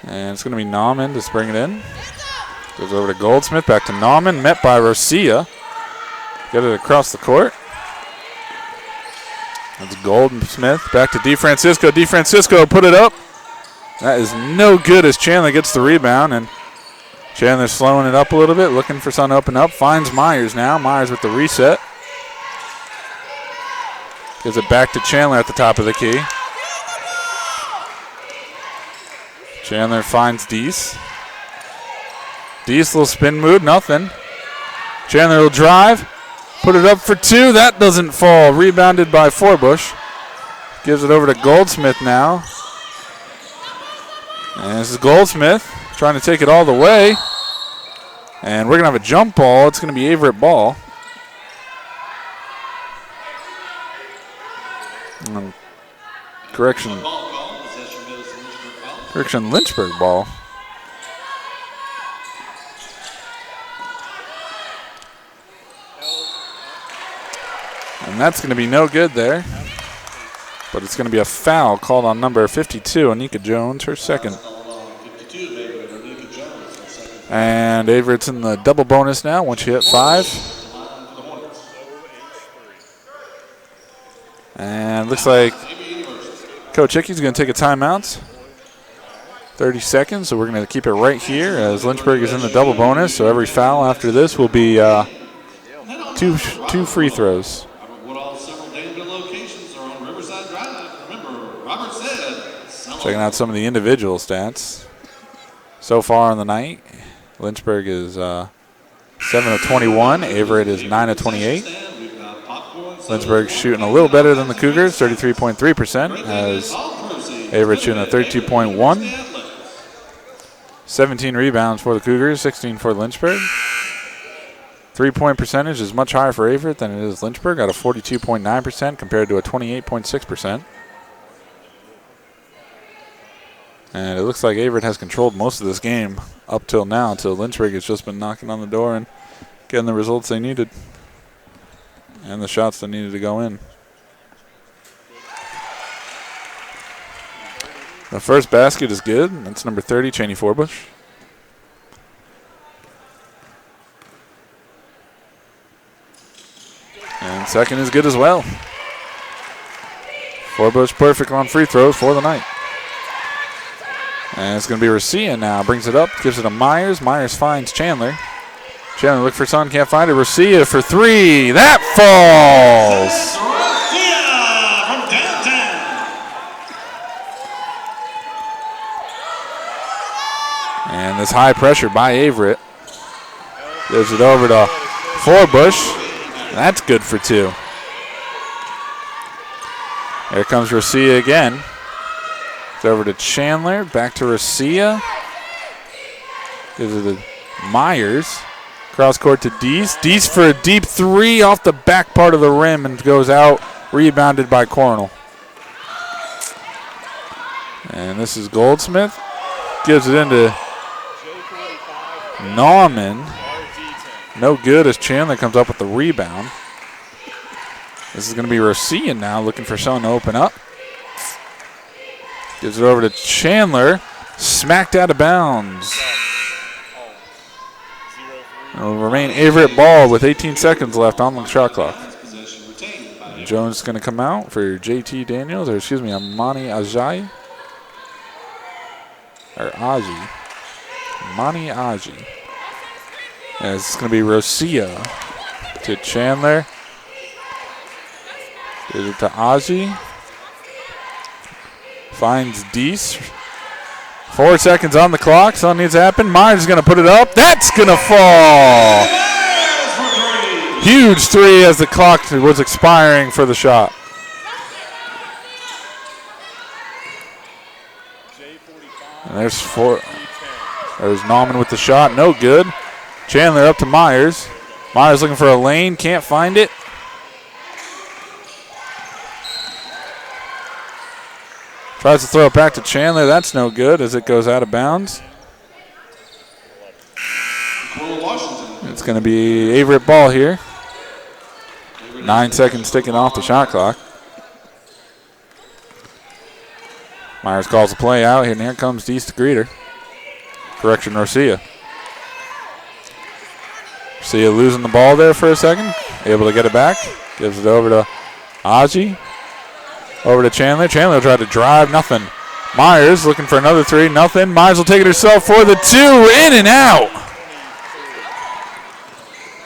And it's going to be Nauman to bring it in. Goes over to Goldsmith, back to Nauman, met by Rosia. Get it across the court. That's Goldsmith, back to DeFrancisco. DeFrancisco put it up. That is no good as Chandler gets the rebound, and Chandler slowing it up a little bit, looking for something to open up. Finds Myers now. Myers with the reset. Gives it back to Chandler at the top of the key. Chandler finds Deese. Deese, little spin move, nothing. Chandler will drive, put it up for 2. That doesn't fall. Rebounded by Forbush. Gives it over to Goldsmith now. And this is Goldsmith trying to take it all the way. And we're going to have a jump ball. It's going to be Averett ball. Correction, Lynchburg ball. And that's going to be no good there. But it's going to be a foul called on number 52, Anika Jones, her second. And Averett's in the double bonus now once you hit 5. And looks like Coach Hickey's going to take a timeout. 30 seconds, so we're going to keep it right here as Lynchburg is in the double bonus. So every foul after this will be two free throws. Checking out some of the individual stats. So far on the night, Lynchburg is 7 of 21. Averett is 9 of 28. Lynchburg shooting a little better than the Cougars, 33.3%, as Averett shooting a 32.1. 17 rebounds for the Cougars, 16 for Lynchburg. 3-point percentage is much higher for Averett than it is Lynchburg, at a 42.9% compared to a 28.6%. And it looks like Averett has controlled most of this game up till now, until Lynchburg has just been knocking on the door and getting the results they needed and the shots that needed to go in. The first basket is good. That's number 30, Cheney Forbush. And second is good as well. Forbush perfect on free throws for the night. And it's going to be Rosia now. Brings it up, gives it to Myers. Myers finds Chandler. Chandler look for Son, can't find it. Rosia for three. That falls. And this high pressure by Averett. Gives it over to Forbush. That's good for two. Here comes Rosia again. It's over to Chandler. Back to Rosia. Gives it to Myers. Cross court to Deese. Deese for a deep three off the back part of the rim and goes out. Rebounded by Cornell. And this is Goldsmith. Gives it into Nauman. No good as Chandler comes up with the rebound. This is going to be Rosia now looking for someone to open up. Gives it over to Chandler. Smacked out of bounds. It'll remain Averett ball with 18 seconds left on the shot clock. Jones is going to come out for JT Daniels, or excuse me, Amani Ajayi. Or Aji. Mani Aji. And it's going to be Rosia to Chandler. Gives it to Aji. Finds Deese. 4 seconds on the clock. Something needs to happen. Myers is going to put it up. That's going to fall. Huge three as the clock was expiring for the shot. And there's Nauman with the shot. No good. Chandler up to Myers. Myers looking for a lane. Can't find it. Tries to throw it back to Chandler. That's no good as it goes out of bounds. It's going to be Averett ball here. 9 seconds ticking off the shot clock. Myers calls the play out, and here comes Deese to greet her. Correction, Rosia. Rosia losing the ball there for a second. Able to get it back. Gives it over to Aji. Over to Chandler. Chandler tried to drive, nothing. Myers looking for another three, nothing. Myers will take it herself for the two, in and out.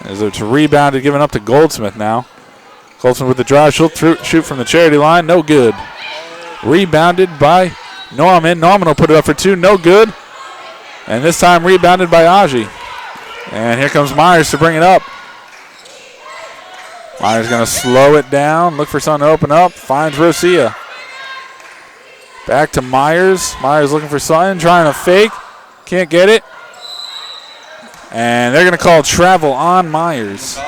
As it's rebounded, given up to Goldsmith now. Goldsmith with the drive, she'll shoot from the charity line, no good. Rebounded by Nauman. Nauman will put it up for two, no good. And this time rebounded by Aji. And here comes Myers to bring it up. Myers going to slow it down, look for something to open up, finds Rosia. Back to Myers. Myers looking for something, trying to fake. Can't get it. And they're going to call travel on Myers.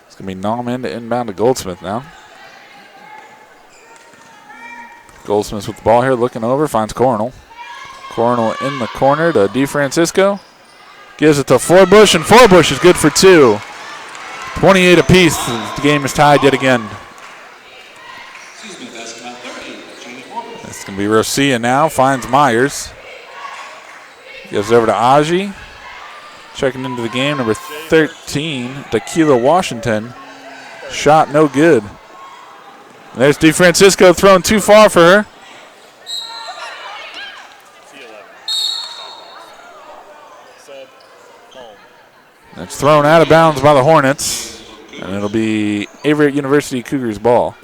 It's going to be Nauman to inbound to Goldsmith now. Goldsmith with the ball here, looking over, finds Cornell. Cornell in the corner to DeFrancisco. Gives it to Forbush, and Forbush is good for two. 28 apiece. The game is tied yet again. It's going to be Rosia now. Finds Myers. Gives it over to Aji. Checking into the game, number 13, Tequila Washington. Shot no good. And there's DeFrancisco thrown too far for her. It's thrown out of bounds by the Hornets. And it'll be Averett University Cougars ball.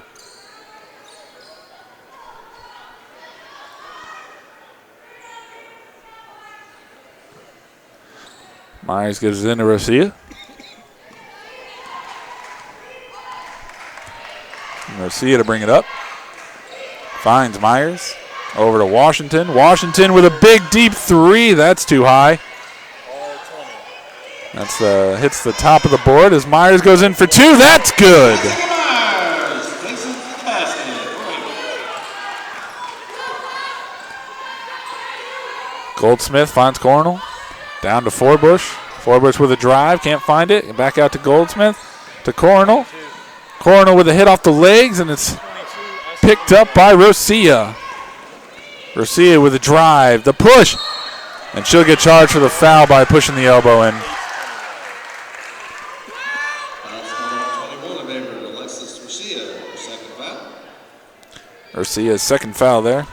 Myers gives it into Rosia. Rosia to bring it up. Finds Myers. Over to Washington. Washington with a big deep three. That's too high. That's hits the top of the board as Myers goes in for two. That's good. Goldsmith finds Cornell. Down to Forbush. Forbush with a drive. Can't find it. Back out to Goldsmith. To Cornell. Cornell with a hit off the legs, and it's picked up by Rosia. Rosia with a drive. The push. And she'll get charged for the foul by pushing the elbow in. Rozia's second foul there.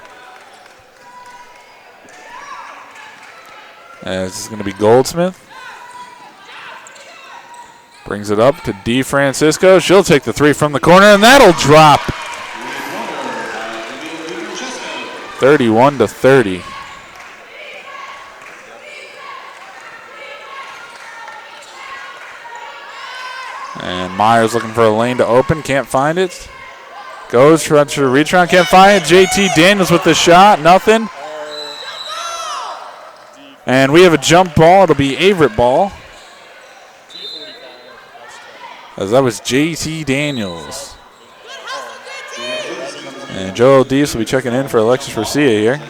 And this is going to be Goldsmith. Brings it up to DeFrancisco. She'll take the three from the corner, and that'll drop. 31-30. And Myers looking for a lane to open. Can't find it. Goes, tries to reach around. Can't find it. JT Daniels with the shot. Nothing. And we have a jump ball. It'll be Averett ball. As that was JT Daniels. And Joel Deese will be checking in for Alexis Rosia here.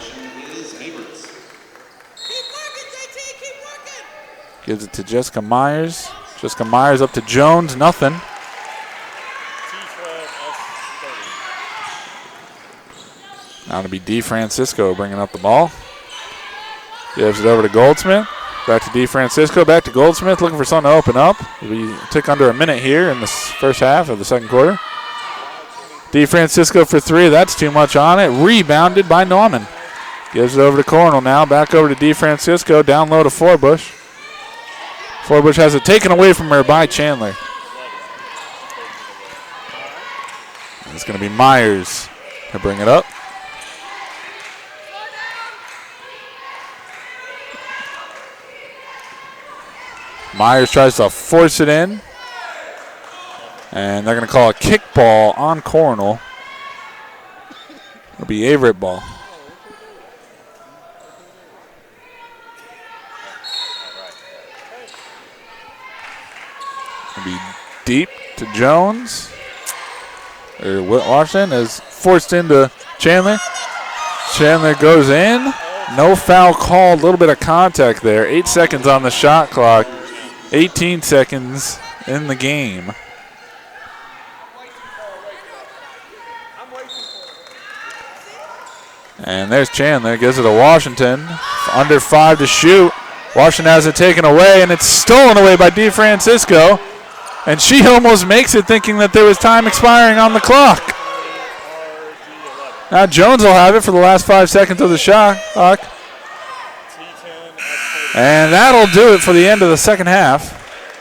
Gives it to Jessica Myers. Jessica Myers up to Jones. Nothing. Now it'll be DeFrancisco bringing up the ball. Gives it over to Goldsmith. Back to DeFrancisco. Back to Goldsmith. Looking for something to open up. We took under a minute here in the first half of the second quarter. DeFrancisco for three. That's too much on it. Rebounded by Norman. Gives it over to Cornell now. Back over to DeFrancisco. Down low to Forbush. Forbush has it taken away from her by Chandler. It's going to be Myers to bring it up. Myers tries to force it in. And they're going to call a kickball on Cornell. It'll be Averett ball. It'll be deep to Jones. Washington is forced into Chandler. Chandler goes in. No foul called. A little bit of contact there. 8 seconds on the shot clock. 18 seconds in the game. And there's Chandler. Gives it to Washington. Under 5 to shoot. Washington has it taken away, and it's stolen away by DeFrancisco. And she almost makes it thinking that there was time expiring on the clock. Now Jones will have it for the last 5 seconds of the shot clock. And that'll do it for the end of the second half.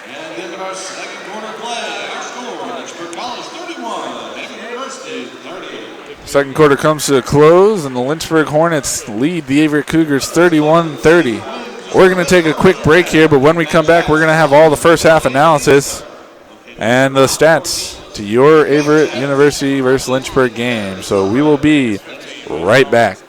And the end of our second quarter play, our score, Lynchburg College 31, Averett University 30. Second quarter comes to a close, and the Lynchburg Hornets lead the Averett Cougars 31-30. We're going to take a quick break here, but when we come back, we're going to have all the first half analysis and the stats to your Averett University versus Lynchburg game. So we will be right back.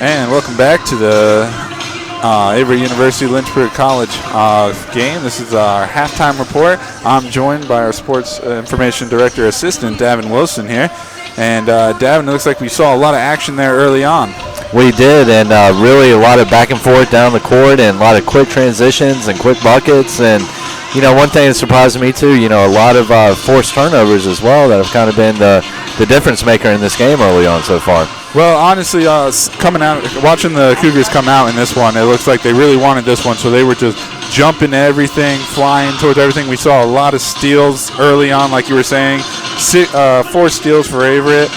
And welcome back to the Averett University Lynchburg College game. This is our halftime report. I'm joined by our Sports Information Director Assistant, Davin Wilson here. And Davin, it looks like we saw a lot of action there early on. We did, and really a lot of back and forth down the court and a lot of quick transitions and quick buckets. And, one thing that surprised me too, a lot of forced turnovers as well that have kind of been the difference maker in this game early on so far. Well, honestly, watching the Cougars come out in this one, it looks like they really wanted this one, so they were just jumping everything, flying towards everything. We saw a lot of steals early on, like you were saying. 4 steals for Averett.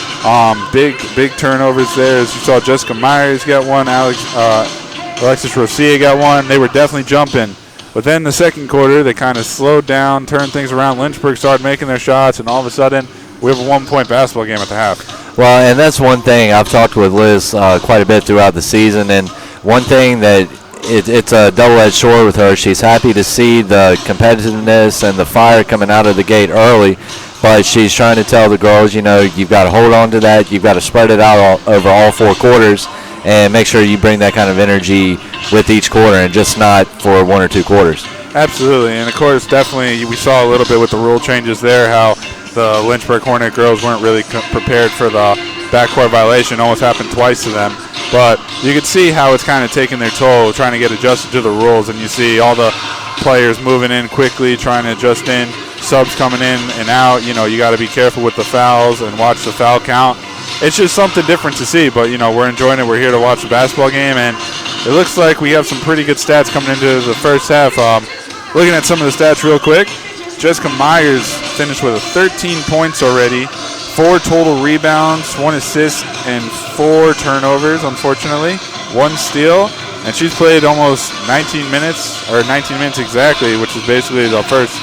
Big turnovers there. As you saw, Jessica Myers got one, Alexis Rosia got one. They were definitely jumping. But then the second quarter, they kind of slowed down, turned things around. Lynchburg started making their shots, and all of a sudden, we have a 1-point basketball game at the half. Well, and that's one thing I've talked with Liz quite a bit throughout the season, and one thing that it's a double-edged sword with her. She's happy to see the competitiveness and the fire coming out of the gate early, but she's trying to tell the girls, you've got to hold on to that. You've got to spread it out over all 4 quarters and make sure you bring that kind of energy with each quarter and just not for 1 or 2 quarters. Absolutely, and of course, definitely we saw a little bit with the rule changes there how the Lynchburg Hornet girls weren't really prepared for the backcourt violation. Almost happened twice to them. But you could see how it's kind of taking their toll, trying to get adjusted to the rules. And you see all the players moving in quickly, trying to adjust in, subs coming in and out. You got to be careful with the fouls and watch the foul count. It's just something different to see. But, we're enjoying it. We're here to watch the basketball game. And it looks like we have some pretty good stats coming into the first half. Looking at some of the stats real quick. Jessica Myers finished with 13 points already, 4 total rebounds, 1 assist, and 4 turnovers, unfortunately, 1 steal. And she's played almost 19 minutes exactly, which is basically the first,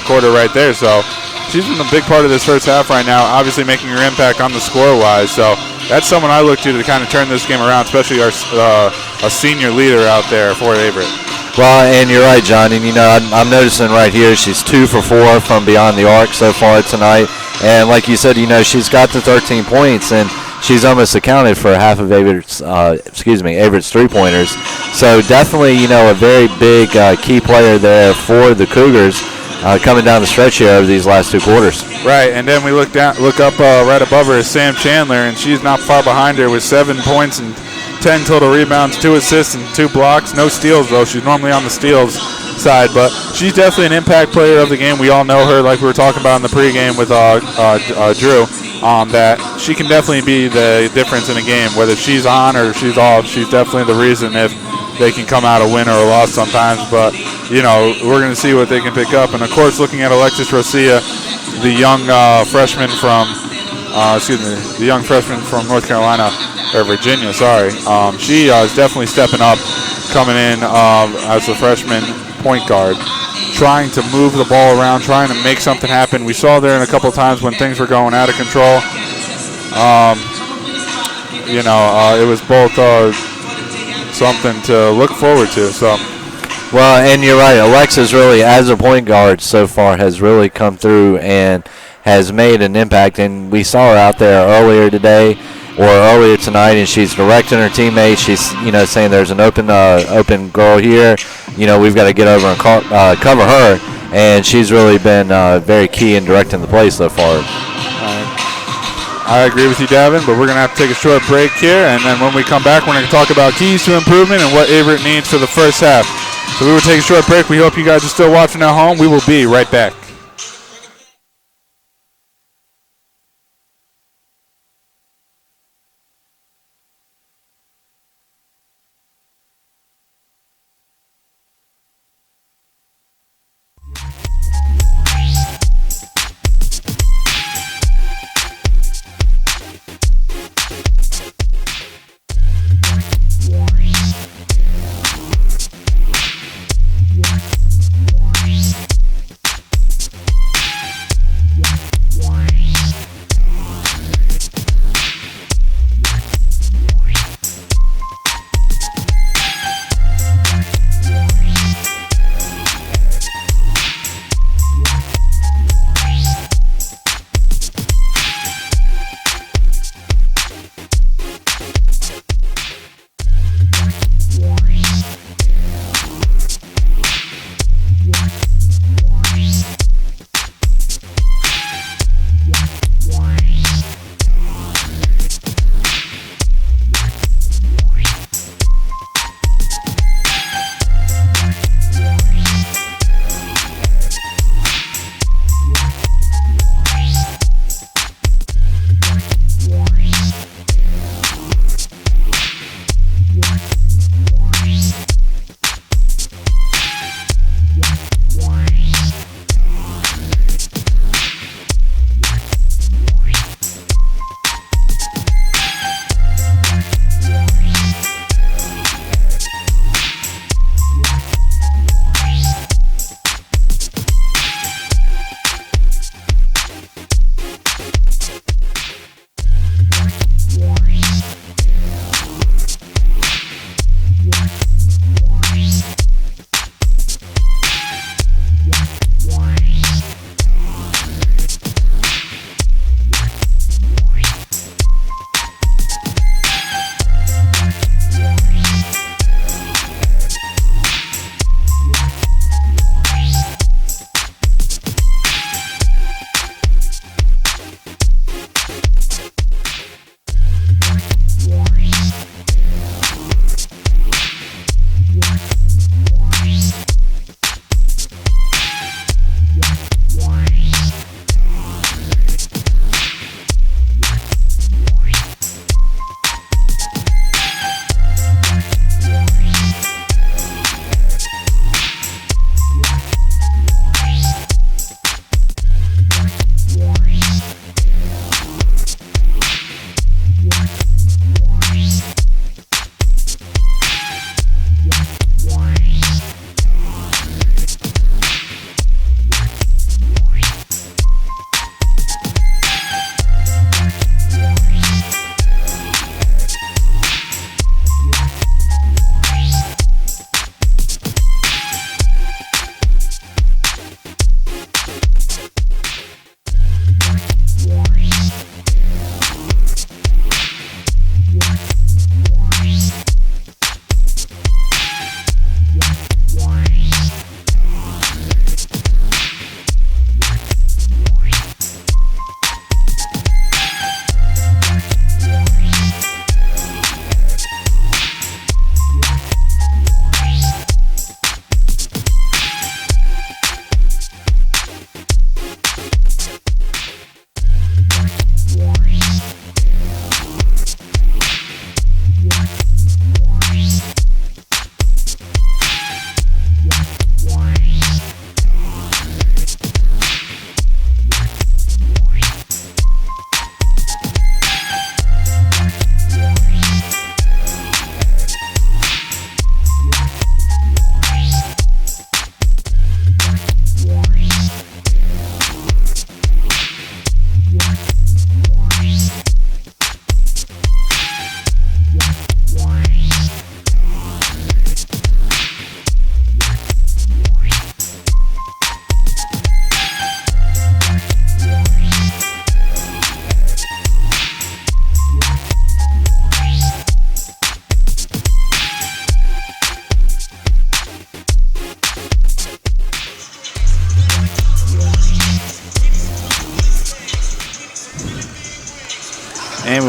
quarter right there. So she's been a big part of this first half right now, obviously making her impact on the score-wise. So that's someone I look to kind of turn this game around, especially a senior leader out there for Averett. Well, and you're right, John. And, I'm noticing right here she's 2 for 4 from beyond the arc so far tonight. And like you said, she's got the 13 points, and she's almost accounted for half of Averett's 3-pointers. So definitely, a very big key player there for the Cougars coming down the stretch here over these last 2 quarters. Right, and then we look up right above her is Sam Chandler, and she's not far behind her with 7 points and 10 total rebounds, 2 assists, and 2 blocks. No steals, though. She's normally on the steals side, but she's definitely an impact player of the game. We all know her, like we were talking about in the pregame with Drew, that she can definitely be the difference in a game. Whether she's on or she's off, she's definitely the reason if they can come out a win or a loss sometimes. But, we're going to see what they can pick up. And, of course, looking at Alexis Rosia, the young freshman from North Carolina, or Virginia, sorry. She is definitely stepping up, coming in as a freshman point guard, trying to move the ball around, trying to make something happen. We saw there in a couple of times when things were going out of control. It was both something to look forward to. So. Well, and you're right. Alexis really, as a point guard so far, has really come through and has made an impact. And we saw her out there earlier today or earlier tonight, and she's directing her teammates. She's, saying there's an open girl here. We've got to get over and cover her. And she's really been very key in directing the play so far. I agree with you, Davin, but we're going to have to take a short break here. And then when we come back, we're going to talk about keys to improvement and what Averett needs for the first half. So we will take a short break. We hope you guys are still watching at home. We will be right back.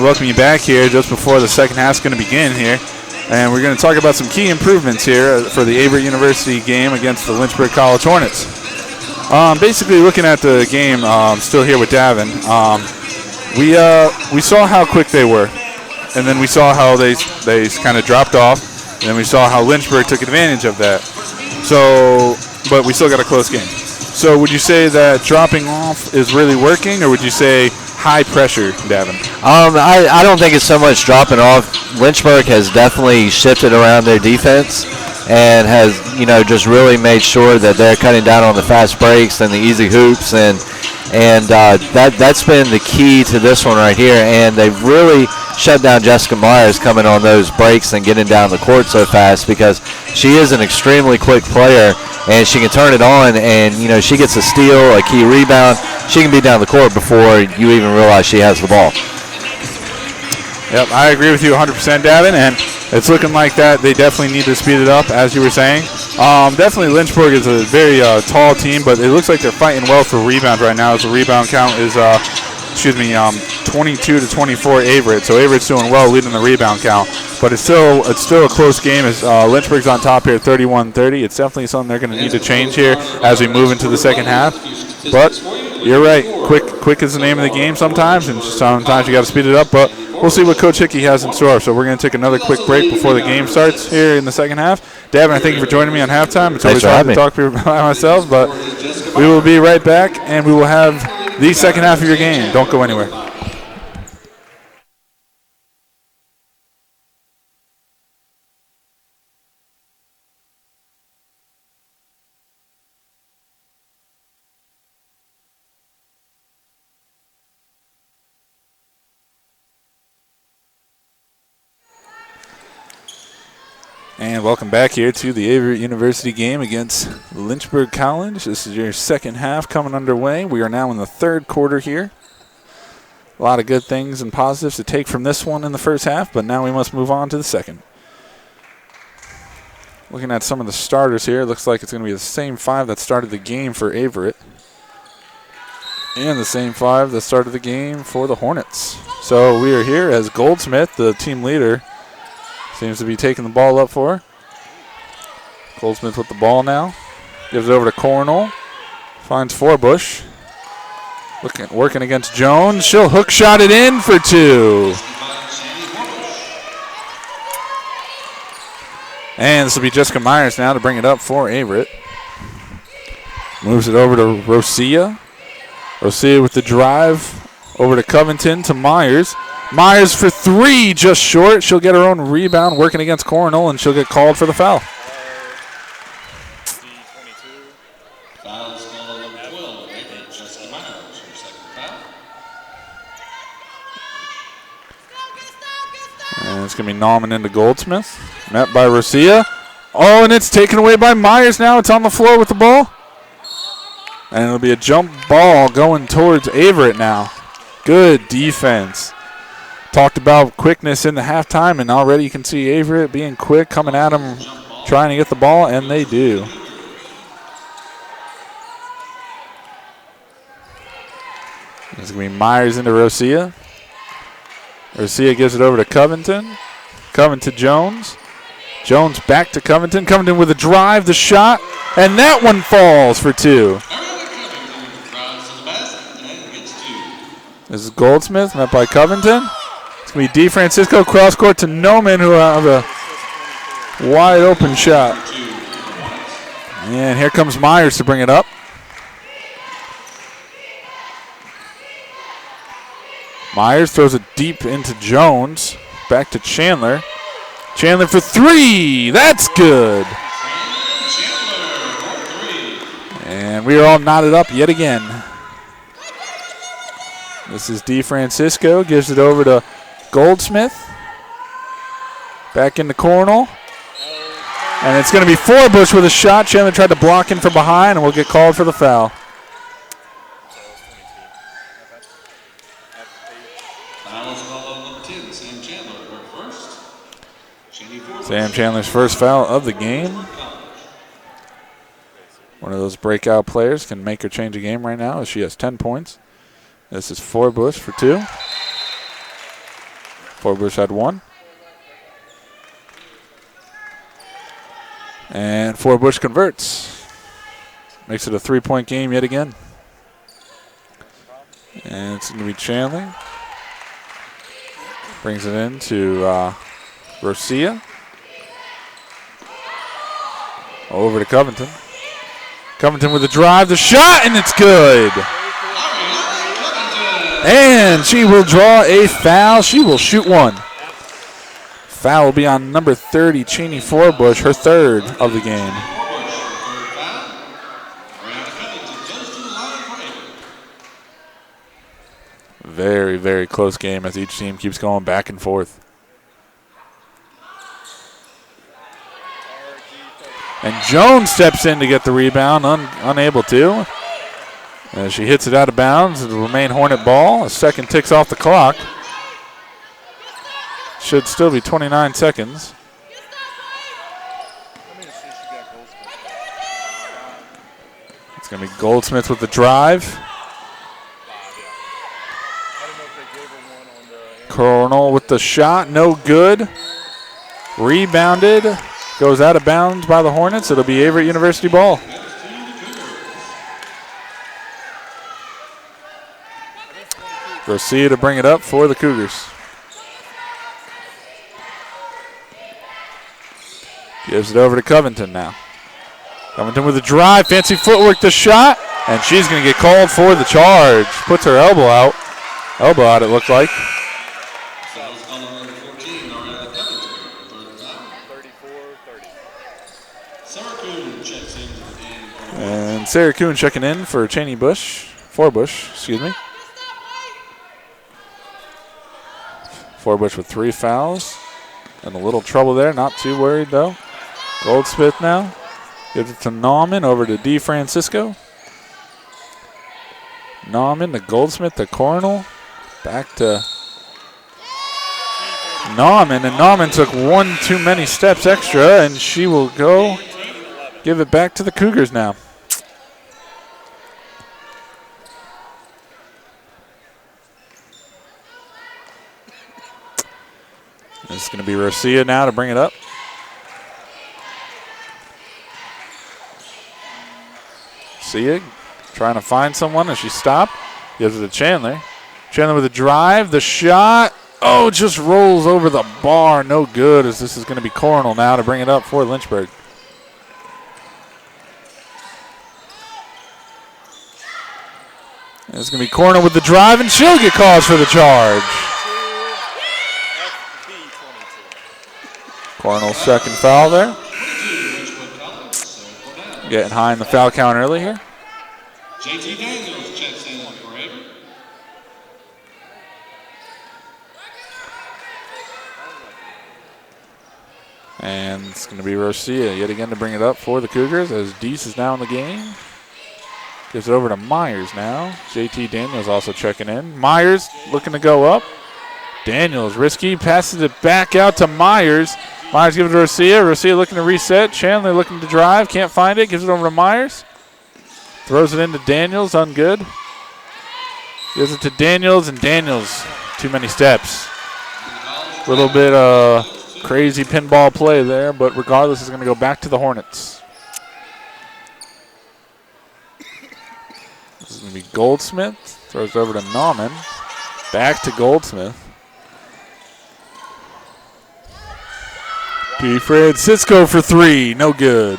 welcome you back here just before the second half is going to begin here. And we're going to talk about some key improvements here for the Averett University game against the Lynchburg College Hornets. Basically, looking at the game, still here with Davin, we saw how quick they were. And then we saw how they kind of dropped off. And then we saw how Lynchburg took advantage of that. So, but we still got a close game. So would you say that dropping off is really working, or would you say high pressure, Davin? I don't think it's so much dropping off. Lynchburg has definitely shifted around their defense and has, just really made sure that they're cutting down on the fast breaks and the easy hoops, and that's been the key to this one right here. And they've really shut down Jessica Myers coming on those breaks and getting down the court so fast, because she is an extremely quick player, and she can turn it on, and she gets a steal, a key rebound. She can be down the court before you even realize she has the ball. Yep, I agree with you 100%, Davin, and it's looking like that they definitely need to speed it up, as you were saying. Definitely Lynchburg is a very tall team, but it looks like they're fighting well for rebounds right now, as the rebound count is 22 to 24 Averett. So Averett's doing well, leading the rebound count. But it's still a close game. As Lynchburg's on top here, 31-30. It's definitely something they're going to need to change here as we move into the second half. But you're right, quick is the name of the game sometimes, and sometimes you got to speed it up. But we'll see what Coach Hickey has in store. So we're going to take another quick break before the game starts here in the second half. Davin, I thank you for joining me on halftime. It's always hard to talk by myself, but we will be right back, and we will have the second half of your game. Don't go anywhere. And welcome back here to the Averett University game against Lynchburg College. This is your second half coming underway. We are now in the third quarter here. A lot of good things and positives to take from this one in the first half, but now we must move on to the second. Looking at some of the starters here, it looks like it's going to be the same five that started the game for Averett, and the same five that started the game for the Hornets. So we are here as Goldsmith, the team leader, seems to be taking the ball up for her. Goldsmith with the ball now. Gives it over to Cornell. Finds Forbush. Working against Jones. She'll hook shot it in for two. And this will be Jessica Myers now to bring it up for Averett. Moves it over to Rosia. Rosia with the drive. Over to Covington to Myers. Myers for three, just short. She'll get her own rebound working against Cornell, and she'll get called for the foul. And it's going to be Nauman into Goldsmith. Met by Rosia. Oh, and it's taken away by Myers now. It's on the floor with the ball. And it'll be a jump ball going towards Averett now. Good defense. Talked about quickness in the halftime, and already you can see Averett being quick, coming at them, trying to get the ball, and they do. It's going to be Myers into Rosia. Rosia gives it over to Covington. Covington to Jones. Jones back to Covington. Covington with a drive, the shot, and that one falls for two. This is Goldsmith, met by Covington. It's going to be DeFrancisco cross court to Nauman, who have a wide open shot. And here comes Myers to bring it up. Myers throws it deep into Jones. Back to Chandler. Chandler for three. That's good. And we are all knotted up yet again. This is DeFrancisco. Gives it over to Goldsmith. Back into Cornell. And it's going to be Forbush with a shot. Chandler tried to block in from behind, and we'll get called for the foul. Sam Chandler's first foul of the game. One of those breakout players can make her change a game right now as she has 10 points. This is Forbush for two. Forbush had 1. And Forbush converts. Makes it a 3-point game yet again. And it's going to be Chandler. Brings it in to Rosia. Over to Covington. Covington with the drive, the shot, and it's good. And she will draw a foul. She will shoot 1. Foul will be on number 30, Cheney Forbush, her 3rd of the game. Very, very close game as each team keeps going back and forth. And Jones steps in to get the rebound, unable to. As she hits it out of bounds, it'll remain Hornet ball. A second ticks off the clock. Should still be 29 seconds. It's going to be Goldsmith with the drive. Coronel with the shot, no good. Rebounded, goes out of bounds by the Hornets. It'll be Averett University ball. Garcia to bring it up for the Cougars. Gives it over to Covington now. Covington with a drive, fancy footwork, the shot, and she's going to get called for the charge. Puts her elbow out. Elbow out, it looked like. And Sarah Kuhn checking in for Cheney Forbush, excuse me. Forbush with 3 fouls. And a little trouble there, not too worried though. Goldsmith now. Gives it to Nauman, over to DeFrancisco. Nauman to Goldsmith to Coronel. Back to Nauman, and Nauman took 1 too many steps extra, and she will go give it back to the Cougars now. It's going to be Rosia now to bring it up. Rosia trying to find someone as she stopped. Gives it to Chandler. Chandler with a drive, the shot. Oh, just rolls over the bar. No good, as this is going to be Coronel now to bring it up for Lynchburg. And it's going to be Coronel with the drive, and she'll get calls for the charge. Coronel's second foul there. Getting high in the foul count early here. JT Daniels checks in for Averett. And it's going to be Rosia yet again to bring it up for the Cougars as Deese is now in the game. Gives it over to Myers now. JT Daniels also checking in. Myers looking to go up. Daniels risky, passes it back out to Myers. Myers gives it to Rosia. Rosia looking to reset. Chandler looking to drive. Can't find it. Gives it over to Myers. Throws it into Daniels. Ungood. Gives it to Daniels, and Daniels, too many steps. A little bit crazy pinball play there, but regardless, it's going to go back to the Hornets. This is going to be Goldsmith. Throws it over to Nauman. Back to Goldsmith. DeFrancisco for 3, no good.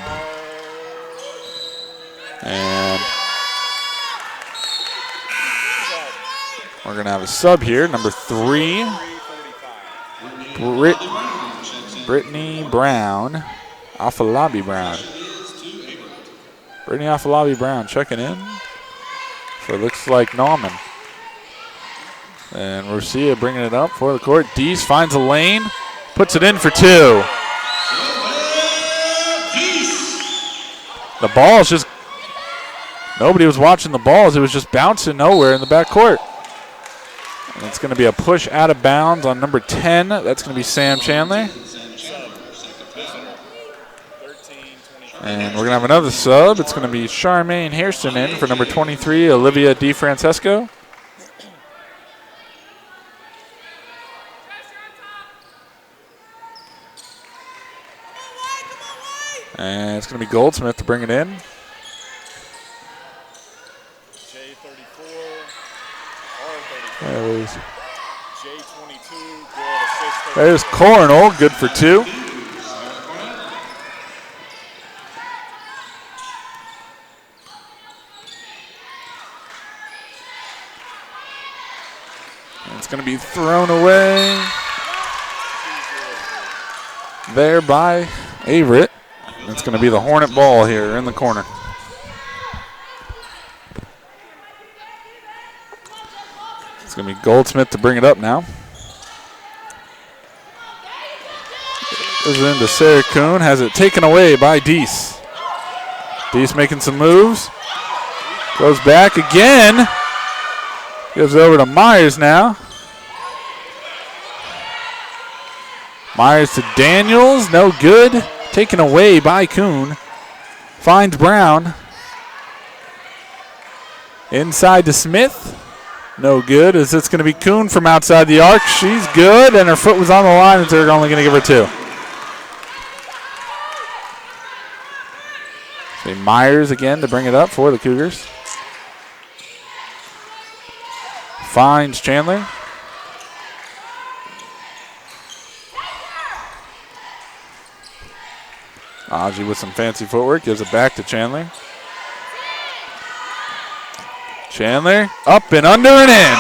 And we're going to have a sub here, number 3. Brittany Brown. Afalabi Brown. Brittany Afalabi Brown checking in. So it looks like Nauman. And Rosia bringing it up for the court. Deese finds a lane. Puts it in for 2. The ball is just, nobody was watching the balls. It was just bouncing nowhere in the back court. And it's going to be a push out of bounds on number 10. That's going to be Sam Chandler. And we're going to have another sub. It's going to be Charmaine Hairston in for number 23, Olivia DeFrancisco. And it's going to be Goldsmith to bring it in. There's Coronel, good for 2. And it's going to be thrown away there by Averett. It's going to be the Hornet ball here in the corner. It's going to be Goldsmith to bring it up now. Goes into Sarah Kuhn, has it taken away by Deese. Deese making some moves. Goes back again. Gives it over to Myers now. Myers to Daniels, no good. Taken away by Kuhn. Finds Brown. Inside to Smith. No good, as it's going to be Kuhn from outside the arc. She's good, and her foot was on the line, and they're only going to give her 2. So Myers again to bring it up for the Cougars. Finds Chandler. Aji with some fancy footwork, gives it back to Chandler. Chandler, up and under and in.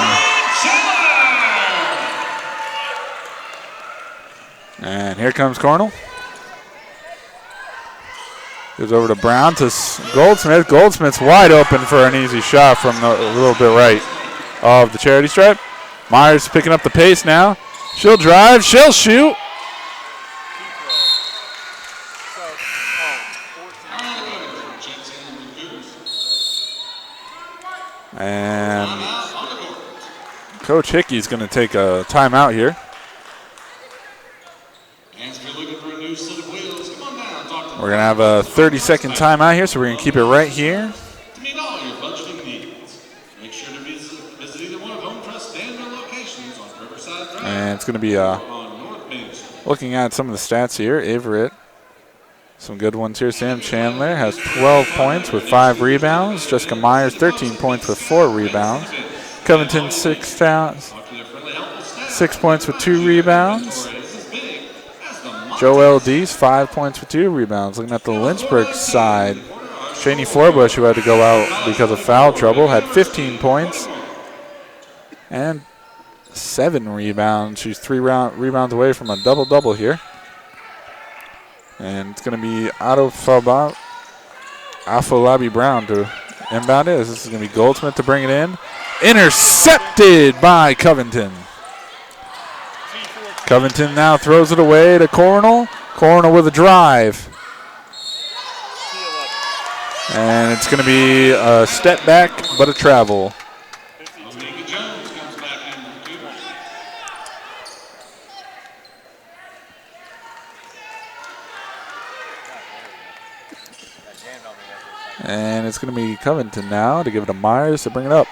And here comes Cornell. Goes over to Brown to Goldsmith. Goldsmith's wide open for an easy shot from a little bit right of the charity stripe. Myers picking up the pace now. She'll drive, she'll shoot. And Coach Hickey's going to take a timeout here. We're going to have a 30-second timeout here, so we're going to keep it right here. To meet all your budgeting needs, make sure to visit either one of Home Trust Danville locations on Riverside Drive. And it's going to be looking at some of the stats here. Averett, some good ones here. Sam Chandler has 12 points with 5 rebounds. Jessica Myers, 13 points with 4 rebounds. Covington, 6 points with 2 rebounds. Joelle Deese, 5 points with 2 rebounds. Looking at the Lynchburg side, Shani Forbush, who had to go out because of foul trouble, had 15 points and 7 rebounds. She's 3 rebounds away from a double-double here. And it's going to be Afolabi Brown to inbound it. This is going to be Goldsmith to bring it in. Intercepted by Covington. Covington now throws it away to Coronel. Coronel with a drive. And it's going to be a step back, but a travel. And it's going to be Covington now to give it to Myers to bring it up.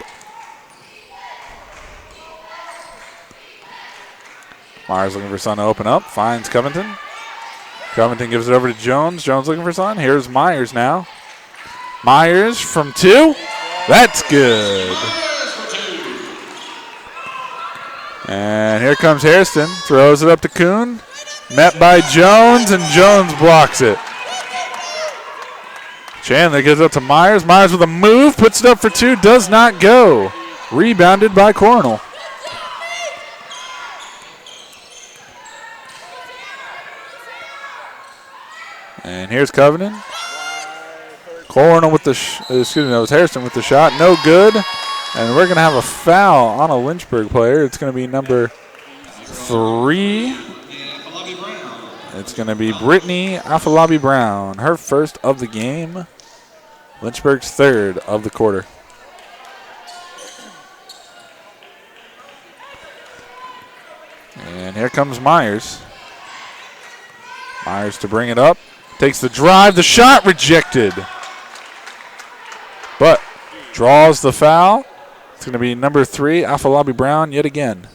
Myers looking for Sun to open up. Finds Covington. Covington gives it over to Jones. Jones looking for Sun. Here's Myers now. Myers from 2. That's good. And here comes Hairston. Throws it up to Kuhn. Met by Jones, and Jones blocks it. Chandler gives it up to Myers. Myers with a move. Puts it up for 2. Does not go. Rebounded by Coronel. And here's Covington. Coronel with the, that was Harrison with the shot. No good. And we're going to have a foul on a Lynchburg player. It's going to be number 3. It's going to be Brittany Afolabi Brown. Her first of the game. Lynchburg's 3rd of the quarter. And here comes Myers. Myers to bring it up. Takes the drive. The shot rejected. But draws the foul. It's going to be number 3, Afolabi Brown, yet again.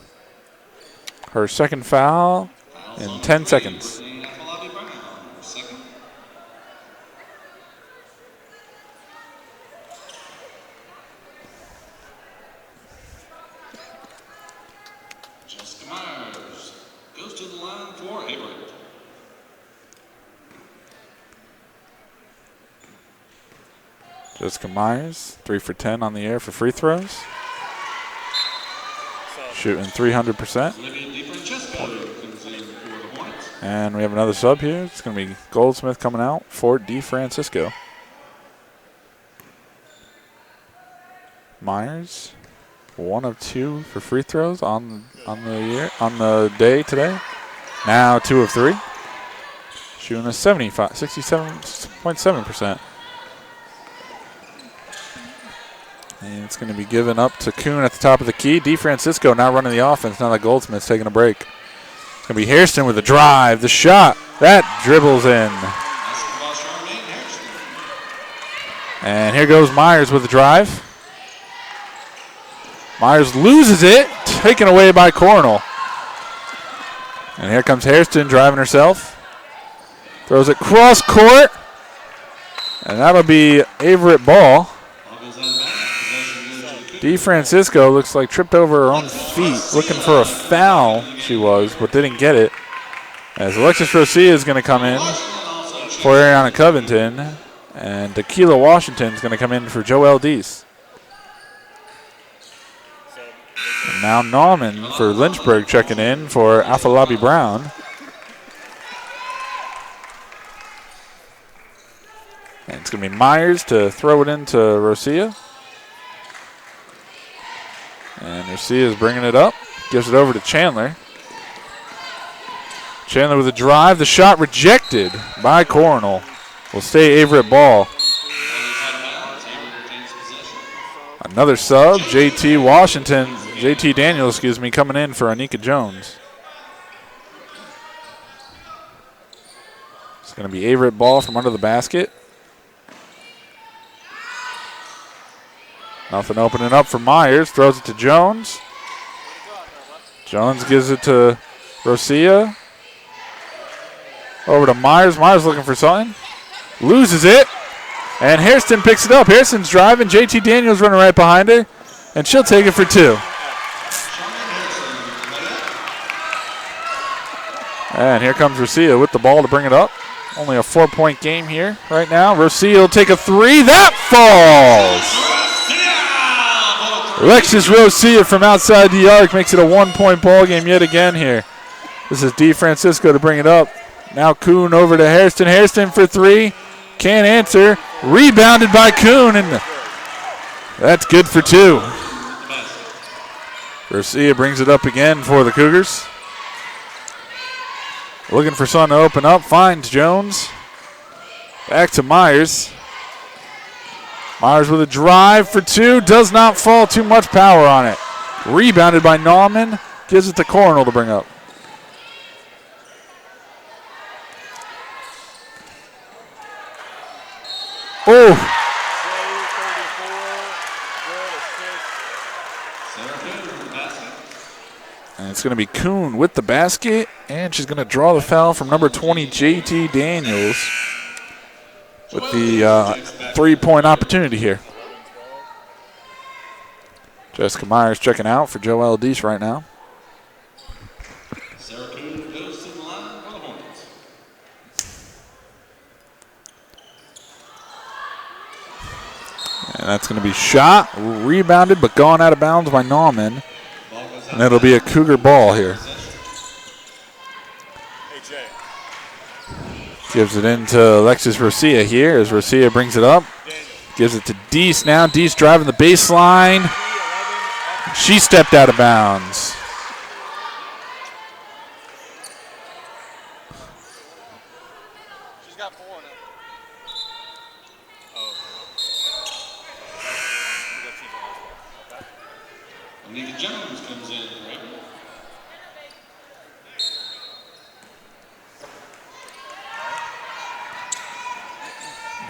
Her second foul in 10 seconds. to the line for Averett. Jessica Myers, 3 for 10 on the air for free throws. Shooting 300%. And we have another sub here. It's going to be Goldsmith coming out for DeFrancisco. Myers, 1 of 2 for free throws on the day today. Now 2 of 3. Shooting a 67.7%. And it's going to be given up to Kuhn at the top of the key. DeFrancisco now running the offense now that Goldsmith's taking a break. It's going to be Hairston with the drive. The shot. That dribbles in. And here goes Myers with the drive. Myers loses it. Taken away by Cornell. And here comes Hairston driving herself. Throws it cross court. And that'll be Averett ball. DeFrancisco looks like tripped over her own feet, looking for a foul, she was, but didn't get it. As Alexis Rosia is going to come in for Ariana Covington, and Tequila Washington is going to come in for Joelle Deese. And now Nauman for Lynchburg checking in for Afalabi Brown. And it's going to be Myers to throw it into Rosia. And Rosia is bringing it up. Gives it over to Chandler. Chandler with a drive. The shot rejected by Cornell. Will stay Averett ball. Another sub. JT Daniels, coming in for Anika Jones. It's going to be Averett ball from under the basket. Nothing opening up for Myers. Throws it to Jones. Jones gives it to Rosia. Over to Myers. Myers looking for something. Loses it. And Hairston picks it up. Hairston's driving. JT Daniels running right behind her. And she'll take it for 2. And here comes Rosia with the ball to bring it up. Only a 4-point game here right now. Rosia will take a 3. That falls. Alexis Rosia from outside the arc makes it a 1-point ball game yet again here. This is DeFrancisco to bring it up. Now Kuhn over to Hairston. Hairston for 3. Can't answer. Rebounded by Kuhn, and that's good for 2. Rosia brings it up again for the Cougars. Looking for something to open up. Finds Jones. Back to Myers. Myers with a drive for 2. Does not fall. Too much power on it. Rebounded by Nauman. Gives it to Cornell to bring up. Oh. And it's going to be Kuhn with the basket. And she's going to draw the foul from number 20, JT Daniels, with the 3-point opportunity here. Jessica Myers checking out for Joelle Deese right now. And that's going to be shot, rebounded, but gone out of bounds by Nauman. And it'll be a Cougar ball here. Gives it into Alexis Rosia here as Rosia brings it up. Gives it to Deese now. Deese driving the baseline. She stepped out of bounds. She's got 4 now. Anika Jones comes in, right?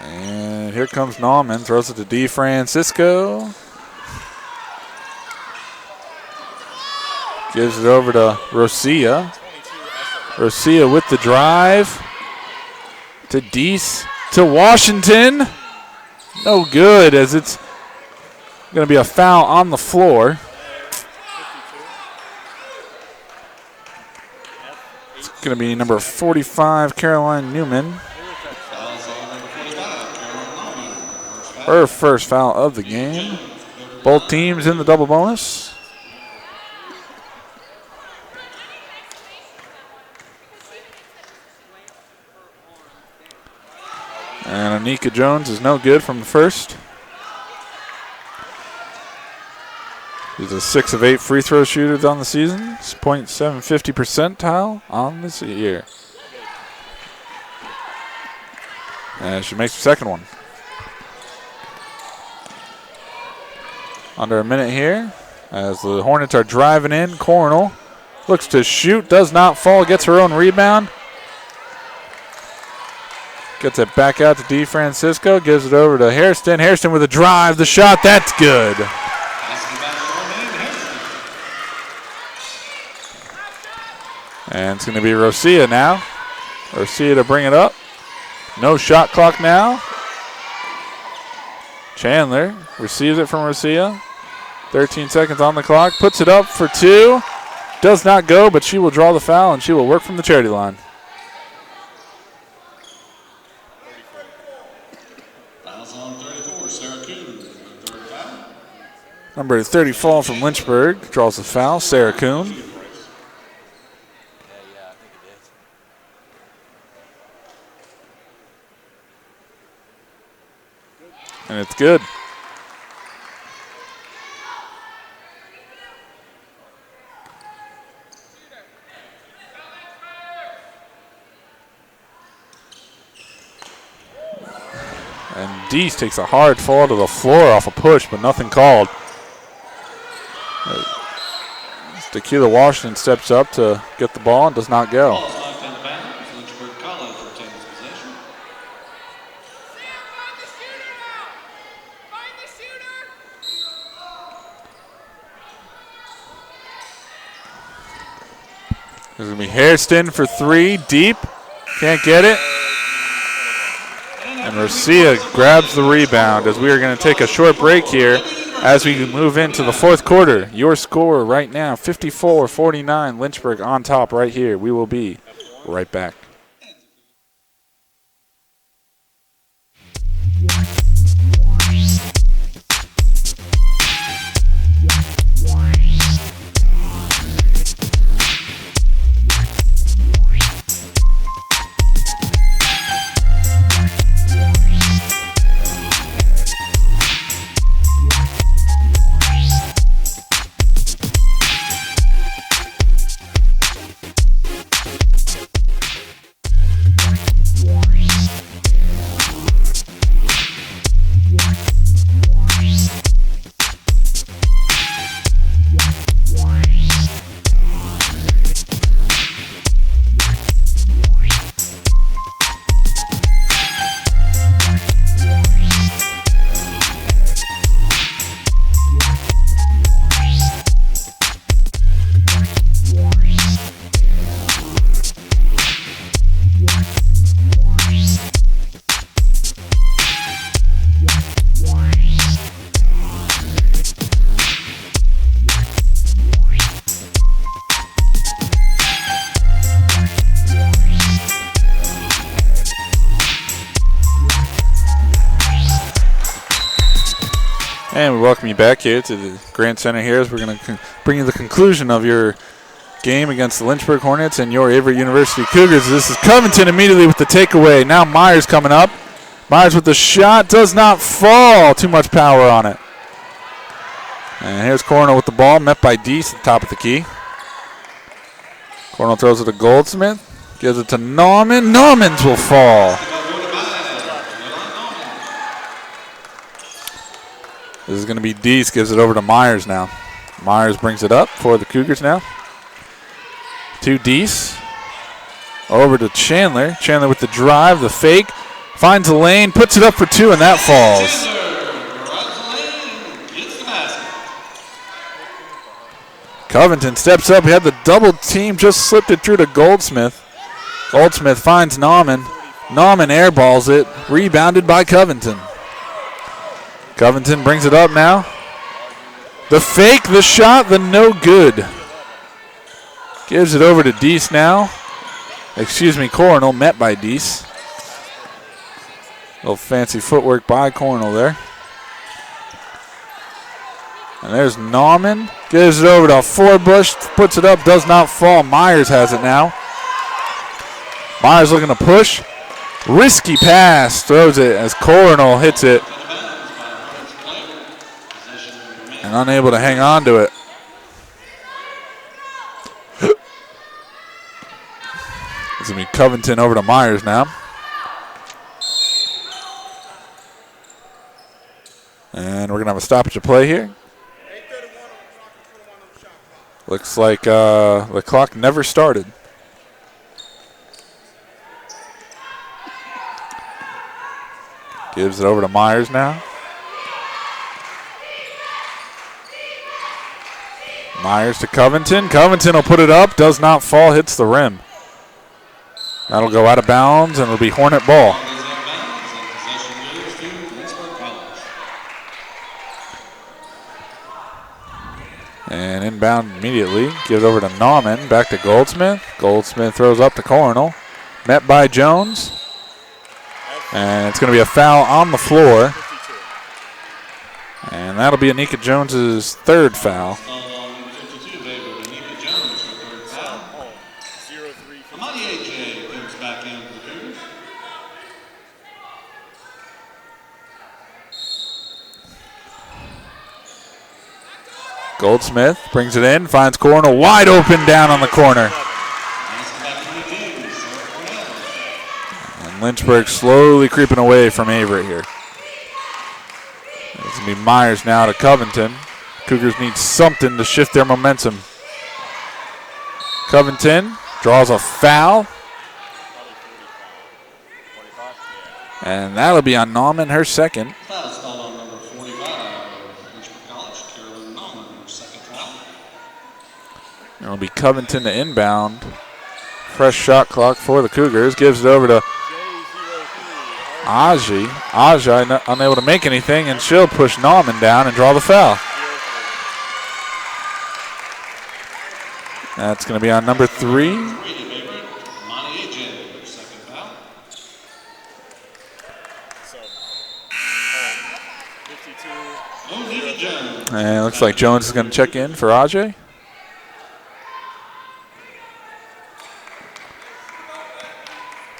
And here comes Nauman. Throws it to DeFrancisco. Gives it over to Rosia. Rosia with the drive. To Deese. To Washington. No good, as it's going to be a foul on the floor. Going to be number 45, Caroline Newman. Her first foul of the game. Both teams in the double bonus. And Anika Jones is no good from the first. She's a 6 of 8 free throw shooter on the season. It's .750 percentile on this year. And she makes the second one. Under a minute here as the Hornets are driving in. Coronel looks to shoot, does not fall, gets her own rebound. Gets it back out to DeFrancisco, gives it over to Hairston. Hairston with a drive, the shot, that's good. And it's going to be Rosia now. Rosia to bring it up. No shot clock now. Chandler receives it from Rosia. 13 seconds on the clock. Puts it up for 2. Does not go, but she will draw the foul, and she will work from the charity line. Number 34 from Lynchburg draws the foul, Sarah Kuhn. And it's good. And Deese takes a hard fall to the floor off a push, but nothing called. Tequila Washington steps up to get the ball and does not go. There's going to be Hairston for 3, deep. Can't get it. And Rosia grabs the rebound as we are going to take a short break here as we move into the fourth quarter. Your score right now, 54-49, Lynchburg on top right here. We will be right back. And we welcome you back here to the Grand Center here as we're going to bring you the conclusion of your game against the Lynchburg Hornets and your Averett University Cougars. This is Covington immediately with the takeaway. Now Myers coming up. Myers with the shot, does not fall. Too much power on it. And here's Cornell with the ball, met by Deese at the top of the key. Cornell throws it to Goldsmith, gives it to Nauman. Naumans will fall. This is going to be Deese, gives it over to Myers now. Myers brings it up for the Cougars now. To Deese. Over to Chandler. Chandler with the drive, the fake. Finds the lane, puts it up for 2, and that falls. Covington steps up. He had the double team, just slipped it through to Goldsmith. Goldsmith finds Nauman. Nauman airballs it, rebounded by Covington. Covington brings it up now. The fake, the shot, the no good. Gives it over to Deese now. Coronel met by Deese. Little fancy footwork by Coronel there. And there's Nauman. Gives it over to Forbush. Puts it up. Does not fall. Myers has it now. Myers looking to push. Risky pass. Throws it as Coronel hits it. And unable to hang on to it. It's going to be Covington over to Myers now. And we're going to have a stoppage of play here. Looks like the clock never started. Gives it over to Myers now. Myers to Covington. Covington will put it up. Does not fall. Hits the rim. That'll go out of bounds, and it'll be Hornet ball. And inbound immediately. Gives over to Nauman. Back to Goldsmith. Goldsmith throws up to Coronel. Met by Jones. And it's going to be a foul on the floor. And that'll be Anika Jones's third foul. Goldsmith brings it in, finds Coronel wide open down on the corner. And Lynchburg slowly creeping away from Averett here. It's going to be Myers now to Covington. Cougars need something to shift their momentum. Covington draws a foul. And that'll be on Nauman, her second. It'll be Covington to inbound. Fresh shot clock for the Cougars. Gives it over to Aji. Aji unable to make anything, and she'll push Nauman down and draw the foul. That's going to be on number 3. And it looks like Jones is going to check in for Ajay.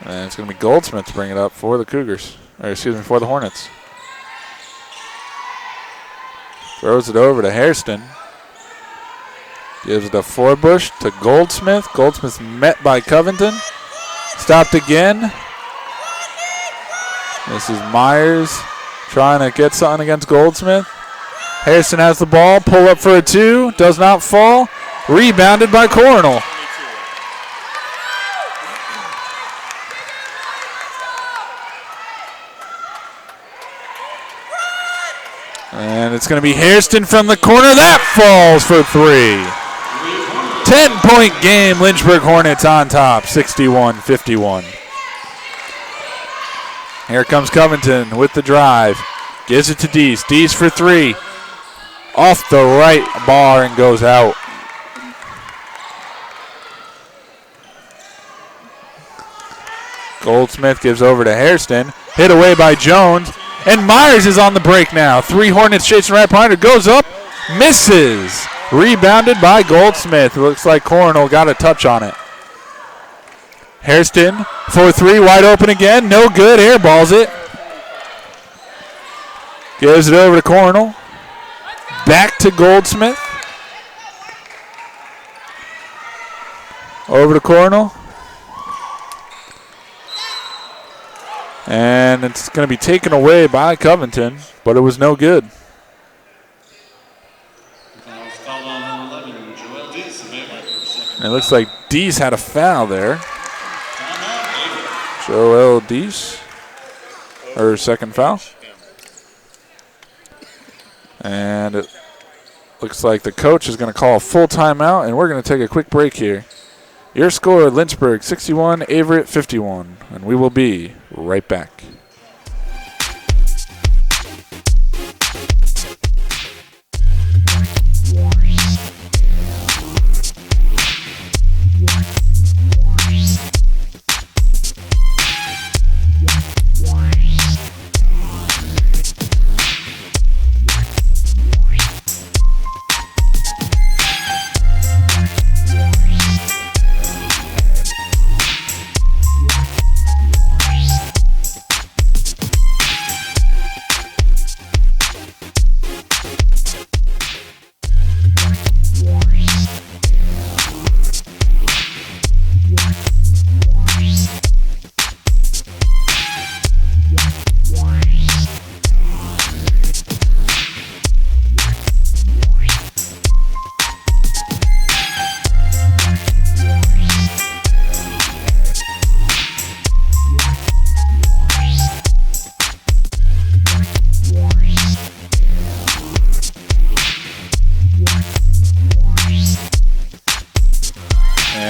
And it's going to be Goldsmith to bring it up for the Cougars. Or excuse me, for the Hornets. Throws it over to Hairston. Gives it to Forbush to Goldsmith. Goldsmith met by Covington. Stopped again. This is Myers trying to get something against Goldsmith. Hairston has the ball. Pull up for a 2. Does not fall. Rebounded by Coronel. And it's going to be Hairston from the corner. That falls for 3. 10-point game. Lynchburg Hornets on top, 61-51. Here comes Covington with the drive. Gives it to Deese. Deese for 3. Off the right bar and goes out. Goldsmith gives over to Hairston. Hit away by Jones. And Myers is on the break now. 3 Hornets chasing right behind her. Goes up. Misses. Rebounded by Goldsmith. It looks like Coronel got a touch on it. Hairston for 3. Wide open again. No good. Airballs it. Gives it over to Coronel. Back to Goldsmith. Over to Coronel. And it's going to be taken away by Covington, but it was no good. And it looks like Deese had a foul there. Joel Deese, her second foul. And it looks like the coach is going to call a full timeout, and we're going to take a quick break here. Your score, Lynchburg 61, Averett 51, and we will be right back.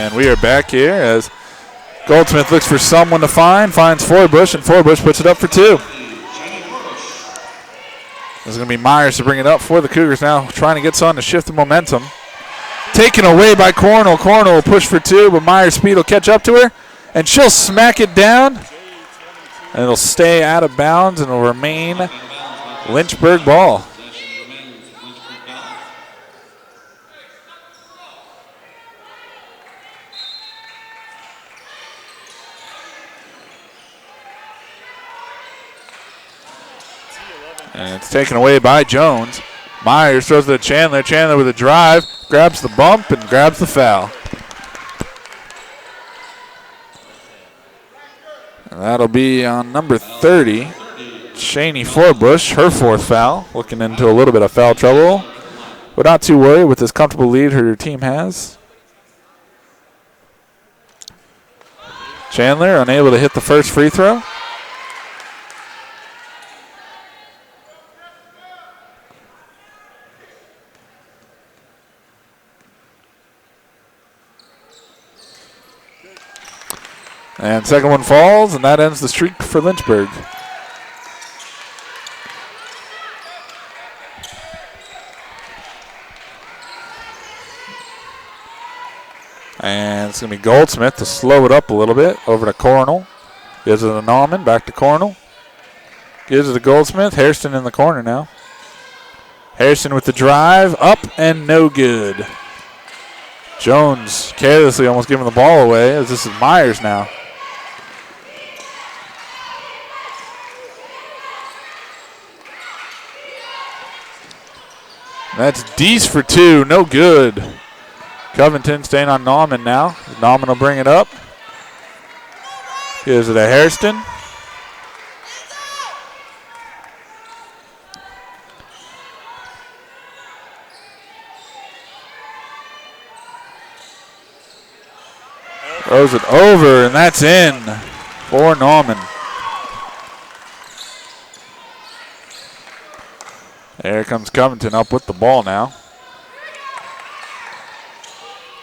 And we are back here as Goldsmith looks for someone to find, finds Forbush, and Forbush puts it up for 2. This is going to be Myers to bring it up for the Cougars now, trying to get something to shift the momentum. Taken away by Cornell. Cornell will push for 2, but Myers' speed will catch up to her, and she'll smack it down, and it'll stay out of bounds, and it'll remain Lynchburg ball. And it's taken away by Jones. Myers throws it to Chandler. Chandler with a drive, grabs the bump and grabs the foul. And that'll be on number 30, Shani Forbush, her 4th foul. Looking into a little bit of foul trouble, but not too worried with this comfortable lead her team has. Chandler unable to hit the first free throw. And second one falls, and that ends the streak for Lynchburg. And it's going to be Goldsmith to slow it up a little bit. Over to Cornell. Gives it to Nauman, back to Cornell. Gives it to Goldsmith. Hairston in the corner now. Hairston with the drive, up and no good. Jones carelessly almost giving the ball away, as this is Myers now. That's Deese for 2, no good. Covington staying on Nauman now. Nauman will bring it up. Gives it to Hairston. Throws it over, and that's in for Nauman. There comes Covington up with the ball now.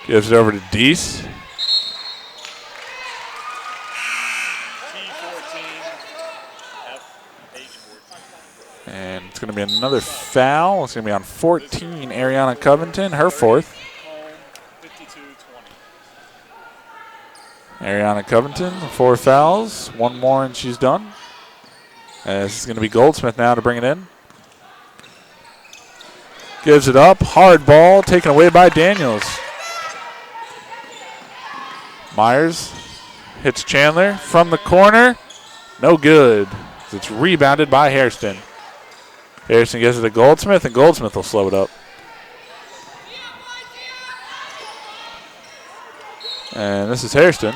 Gives it over to Deese. And it's going to be another foul. It's going to be on 14, Ariana Covington, her 4th. Ariana Covington, 4 fouls. 1 more and she's done. And this is going to be Goldsmith now to bring it in. Gives it up. Hard ball taken away by Daniels. Myers hits Chandler from the corner. No good. It's rebounded by Hairston. Hairston gives it to Goldsmith, and Goldsmith will slow it up. And this is Hairston.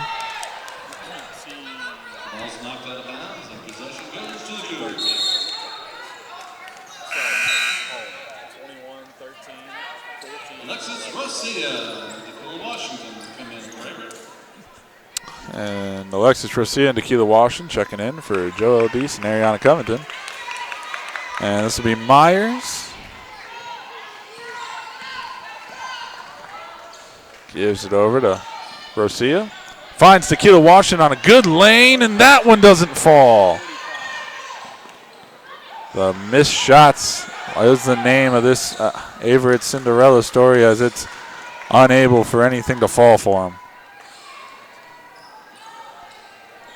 And Alexis Rosia and Tequila Washington checking in for Joel Deese and Ariana Covington. And this will be Myers. Gives it over to Rosia. Finds Tequila Washington on a good lane, and that one doesn't fall. The missed shots is the name of this Averett Cinderella story, as it's unable for anything to fall for him.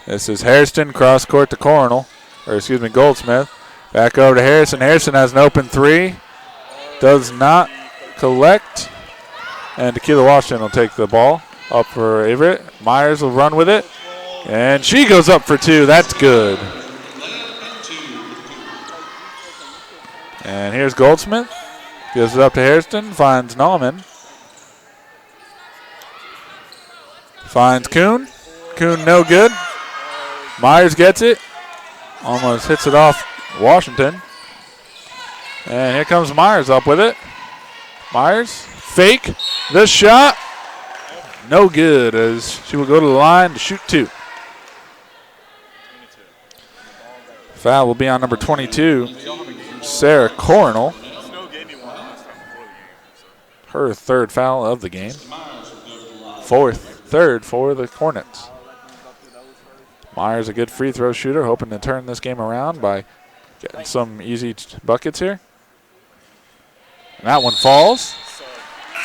This is Hairston, cross court to Goldsmith. Back over to Harrison. Harrison has an open 3. Does not collect. And Tequila Washington will take the ball up for Averett. Myers will run with it. And she goes up for 2. That's good. And here's Goldsmith. Gives it up to Hairston. Finds Nauman. Finds Kuhn. Kuhn no good. Myers gets it. Almost hits it off Washington. And here comes Myers up with it. Myers, fake the shot. No good, as she will go to the line to shoot 2. Foul will be on number 22, Sarah Cornell. Her 3rd foul of the game. 4th third for the Hornets. Myers, a good free throw shooter, hoping to turn this game around by getting some easy buckets here. And that one falls.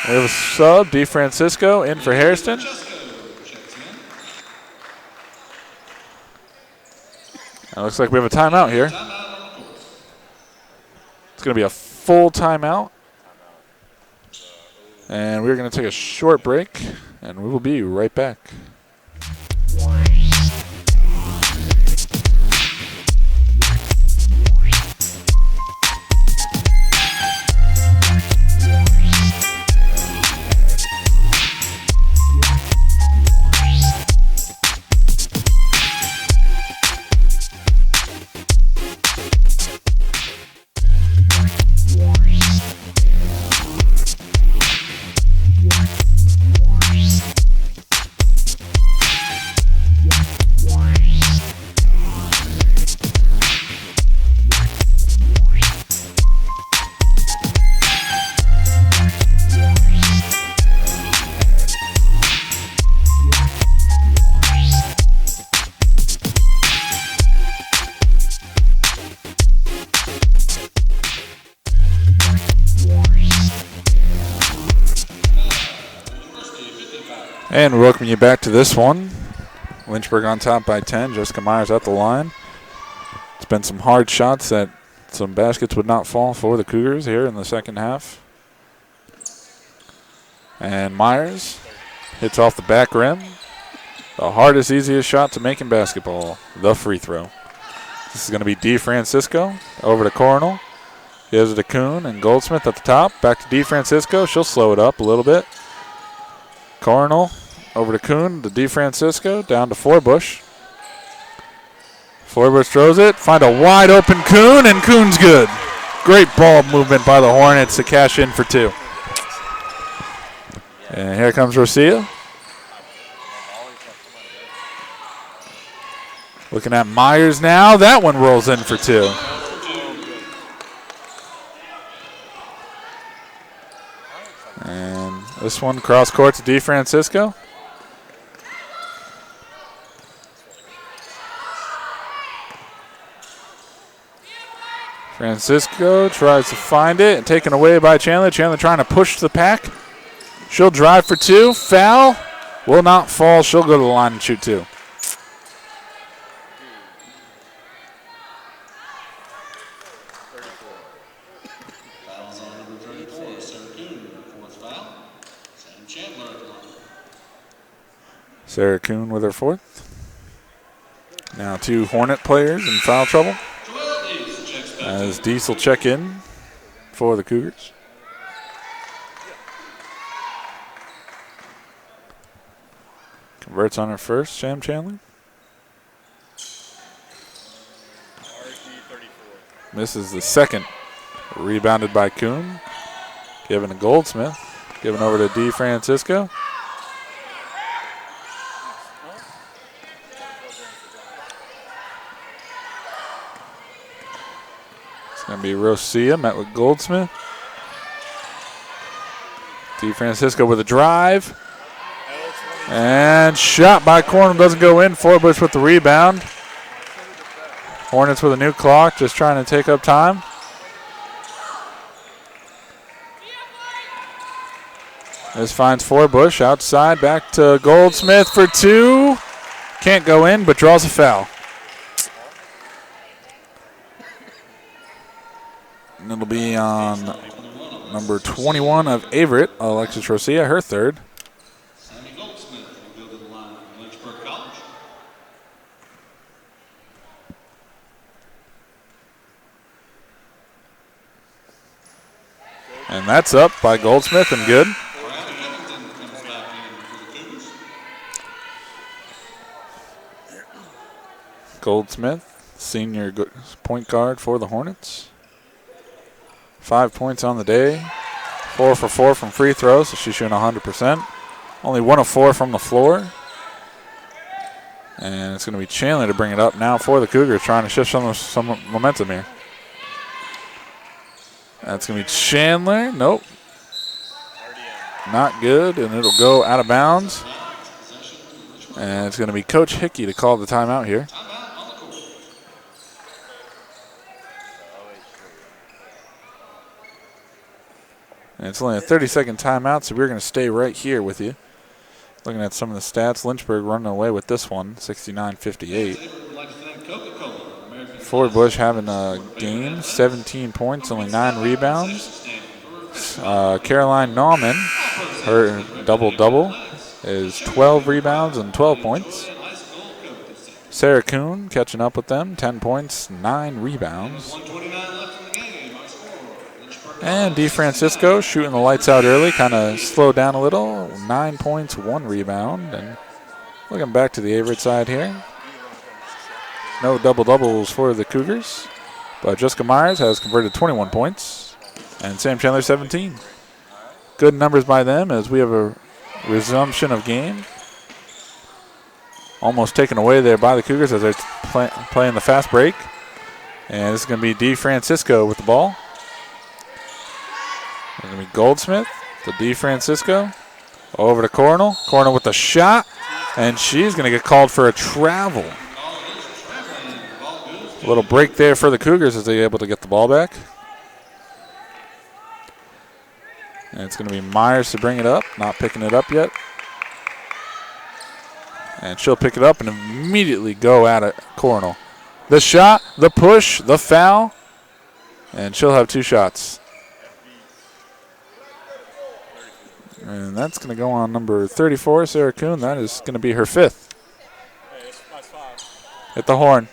We have a sub, DeFrancisco in for Hairston. It looks like we have a timeout here. It's going to be a full timeout. And we're going to take a short break, and we will be right back. And we welcome you back to this one. Lynchburg on top by 10. Jessica Myers at the line. It's been some hard shots that some baskets would not fall for the Cougars here in the second half. And Myers hits off the back rim. The hardest, easiest shot to make in basketball, the free throw. This is going to be DeFrancisco over to Coronel. Gives it to Kuhn and Goldsmith at the top. Back to DeFrancisco. She'll slow it up a little bit. Coronel over to Kuhn, to DeFrancisco, down to Forbush. Forbush throws it, find a wide open Kuhn, and Kuhn's good. Great ball movement by the Hornets to cash in for two. And here comes Rosia. Looking at Myers now, that one rolls in for two. And this one cross court to DeFrancisco. Francisco tries to find it and taken away by Chandler. Chandler trying to push the pack. She'll drive for two. Foul. Will not fall. She'll go to the line and shoot two. Sarah Kuhn with her fourth. Now two Hornet players in foul trouble. As Diesel check in for the Cougars. Converts on her first, Sam Chandler. Misses the second. Rebounded by Kuhn. Given to Goldsmith. Given over to DeFrancisco. Going to be Rosia met with Goldsmith. DeFrancisco with a drive. And shot by Cornell doesn't go in. Forbush with the rebound. Hornets with a new clock, just trying to take up time. This finds Forbush outside, back to Goldsmith for two. Can't go in, but draws a foul. And it'll be on number 21 of Averett, Alexis Rosia, her third. Sammy Goldsmith will go to the line from Lynchburg College. And that's up by Goldsmith and good. Goldsmith, senior point guard for the Hornets. 5 points on the day. 4 for 4 from free throws, so she's shooting 100%. Only 1 of 4 from the floor. And it's going to be Chandler to bring it up now for the Cougars, trying to shift some momentum here. That's going to be Chandler. Nope. Not good, and it'll go out of bounds. And it's going to be Coach Hickey to call the timeout here. And it's only a 30-second timeout, so we're going to stay right here with you. Looking at some of the stats, Lynchburg running away with this one, 69-58. Ford Bush having a game, 17 points, only 9 rebounds. Caroline Nauman, her double-double, is 12 rebounds and 12 points. Sarah Kuhn catching up with them, 10 points, 9 rebounds. And DeFrancisco shooting the lights out early, kind of slowed down a little, 9 points, 1 rebound. And looking back to the Averett side here, no double-doubles for the Cougars, but Jessica Myers has converted 21 points, and Sam Chandler 17. Good numbers by them as we have a resumption of game. Almost taken away there by the Cougars as they're playing the fast break. And this is going to be DeFrancisco with the ball. It's going to be Goldsmith to DeFrancisco. Over to Cornell. Cornell with the shot. And she's going to get called for a travel. A little break there for the Cougars as they're able to get the ball back. And it's going to be Myers to bring it up. Not picking it up yet. And she'll pick it up and immediately go at it, Cornell. The shot, the push, the foul. And she'll have 2 shots. And that's going to go on number 34, Sarah Kuhn. That is going to be her 5th. Hit the horn.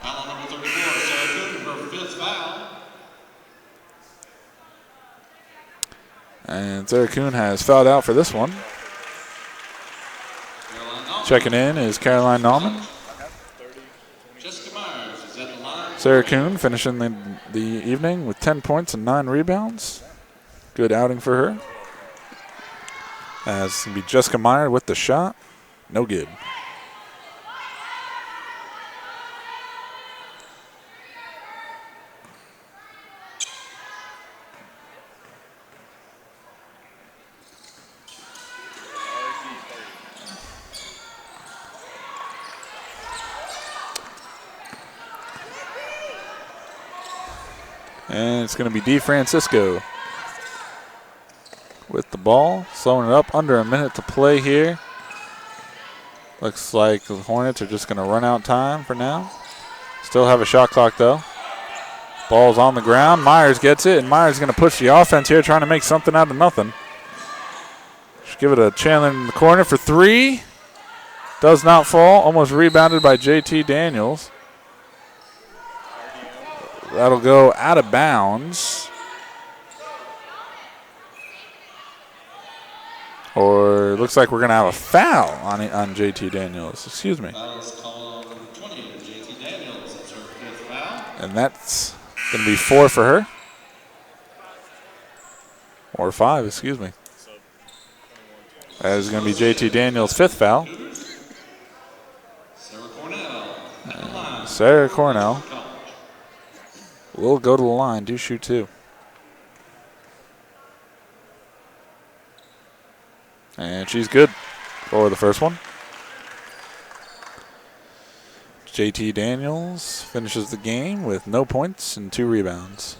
Foul number 34, Sarah Kuhn, her 5th foul. And Sarah Kuhn has fouled out for this one. Checking in is Caroline Nauman. Sarah Kuhn finishing the evening with 10 points and 9 rebounds. Good outing for her. As it's going to be Jessica Meyer with the shot. No good. And it's going to be DeFrancisco with the ball, slowing it up. Under a minute to play here. Looks like the Hornets are just going to run out time for now. Still have a shot clock, though. Ball's on the ground. Myers gets it, and Myers is going to push the offense here, trying to make something out of nothing. Should give it a Chandler in the corner for 3. Does not fall. Almost rebounded by JT Daniels. That'll go out of bounds. Or it looks like we're going to have a foul on JT Daniels. Excuse me. And that's going to be 4 for her. Or 5, excuse me. That is going to be JT Daniels' 5th foul. Sarah Cornell will go to the line, do shoot 2. And she's good for the first one. JT Daniels finishes the game with no points and 2 rebounds.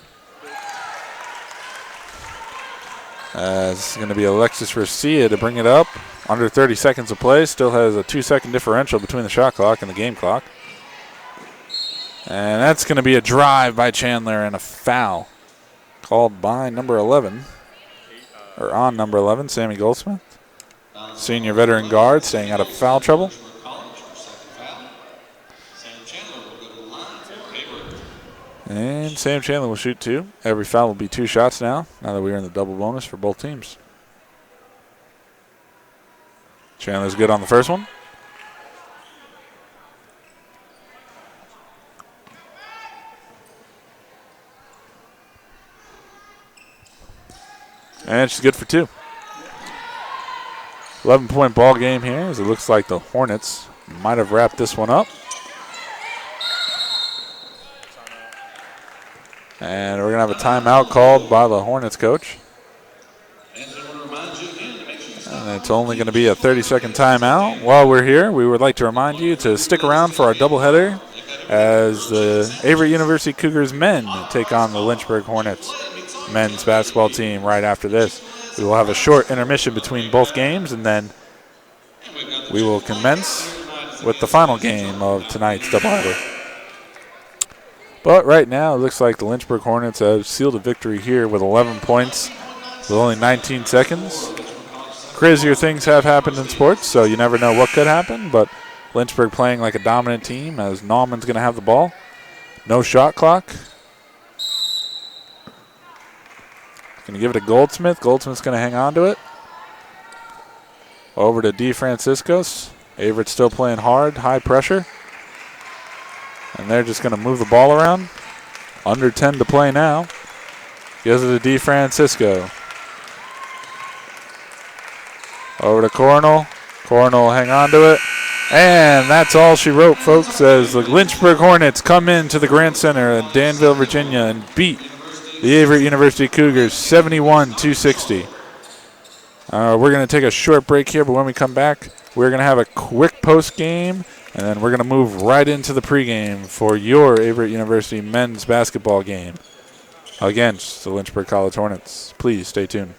It's going to be Alexis Garcia to bring it up. Under 30 seconds of play. Still has a 2-second differential between the shot clock and the game clock. And that's going to be a drive by Chandler and a foul called by number 11. Or on number 11, Sammy Goldsmith. Senior veteran guard staying out of foul trouble. And Sam Chandler will shoot 2. Every foul will be 2 shots now that we are in the double bonus for both teams. Chandler's good on the first one. And she's good for 2. 11-point ball game here as it looks like the Hornets might have wrapped this one up. And we're going to have a timeout called by the Hornets coach. And it's only going to be a 30-second timeout. While we're here, we would like to remind you to stick around for our doubleheader as the Averett University Cougars men take on the Lynchburg Hornets men's basketball team right after this. We will have a short intermission between both games, and then we will commence with the final game of tonight's doubleheader. But right now, it looks like the Lynchburg Hornets have sealed a victory here with 11 points with only 19 seconds. Crazier things have happened in sports, so you never know what could happen, but Lynchburg playing like a dominant team as Nauman's going to have the ball. No shot clock. Going to give it to Goldsmith. Goldsmith's going to hang on to it. Over to DeFranciscos. Averett's still playing hard, high pressure. And they're just going to move the ball around. Under 10 to play now. Gives it to DeFrancisco. Over to Cornell. Cornell will hang on to it. And that's all she wrote, folks, as the Lynchburg Hornets come into the Grant Center in Danville, Virginia, and beat the Averett University Cougars 71-60. We're going to take a short break here, but when we come back, we're going to have a quick post game, and then we're going to move right into the pregame for your Averett University men's basketball game against the Lynchburg College Hornets. Please stay tuned.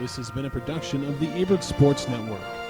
This has been a production of the Averett Sports Network.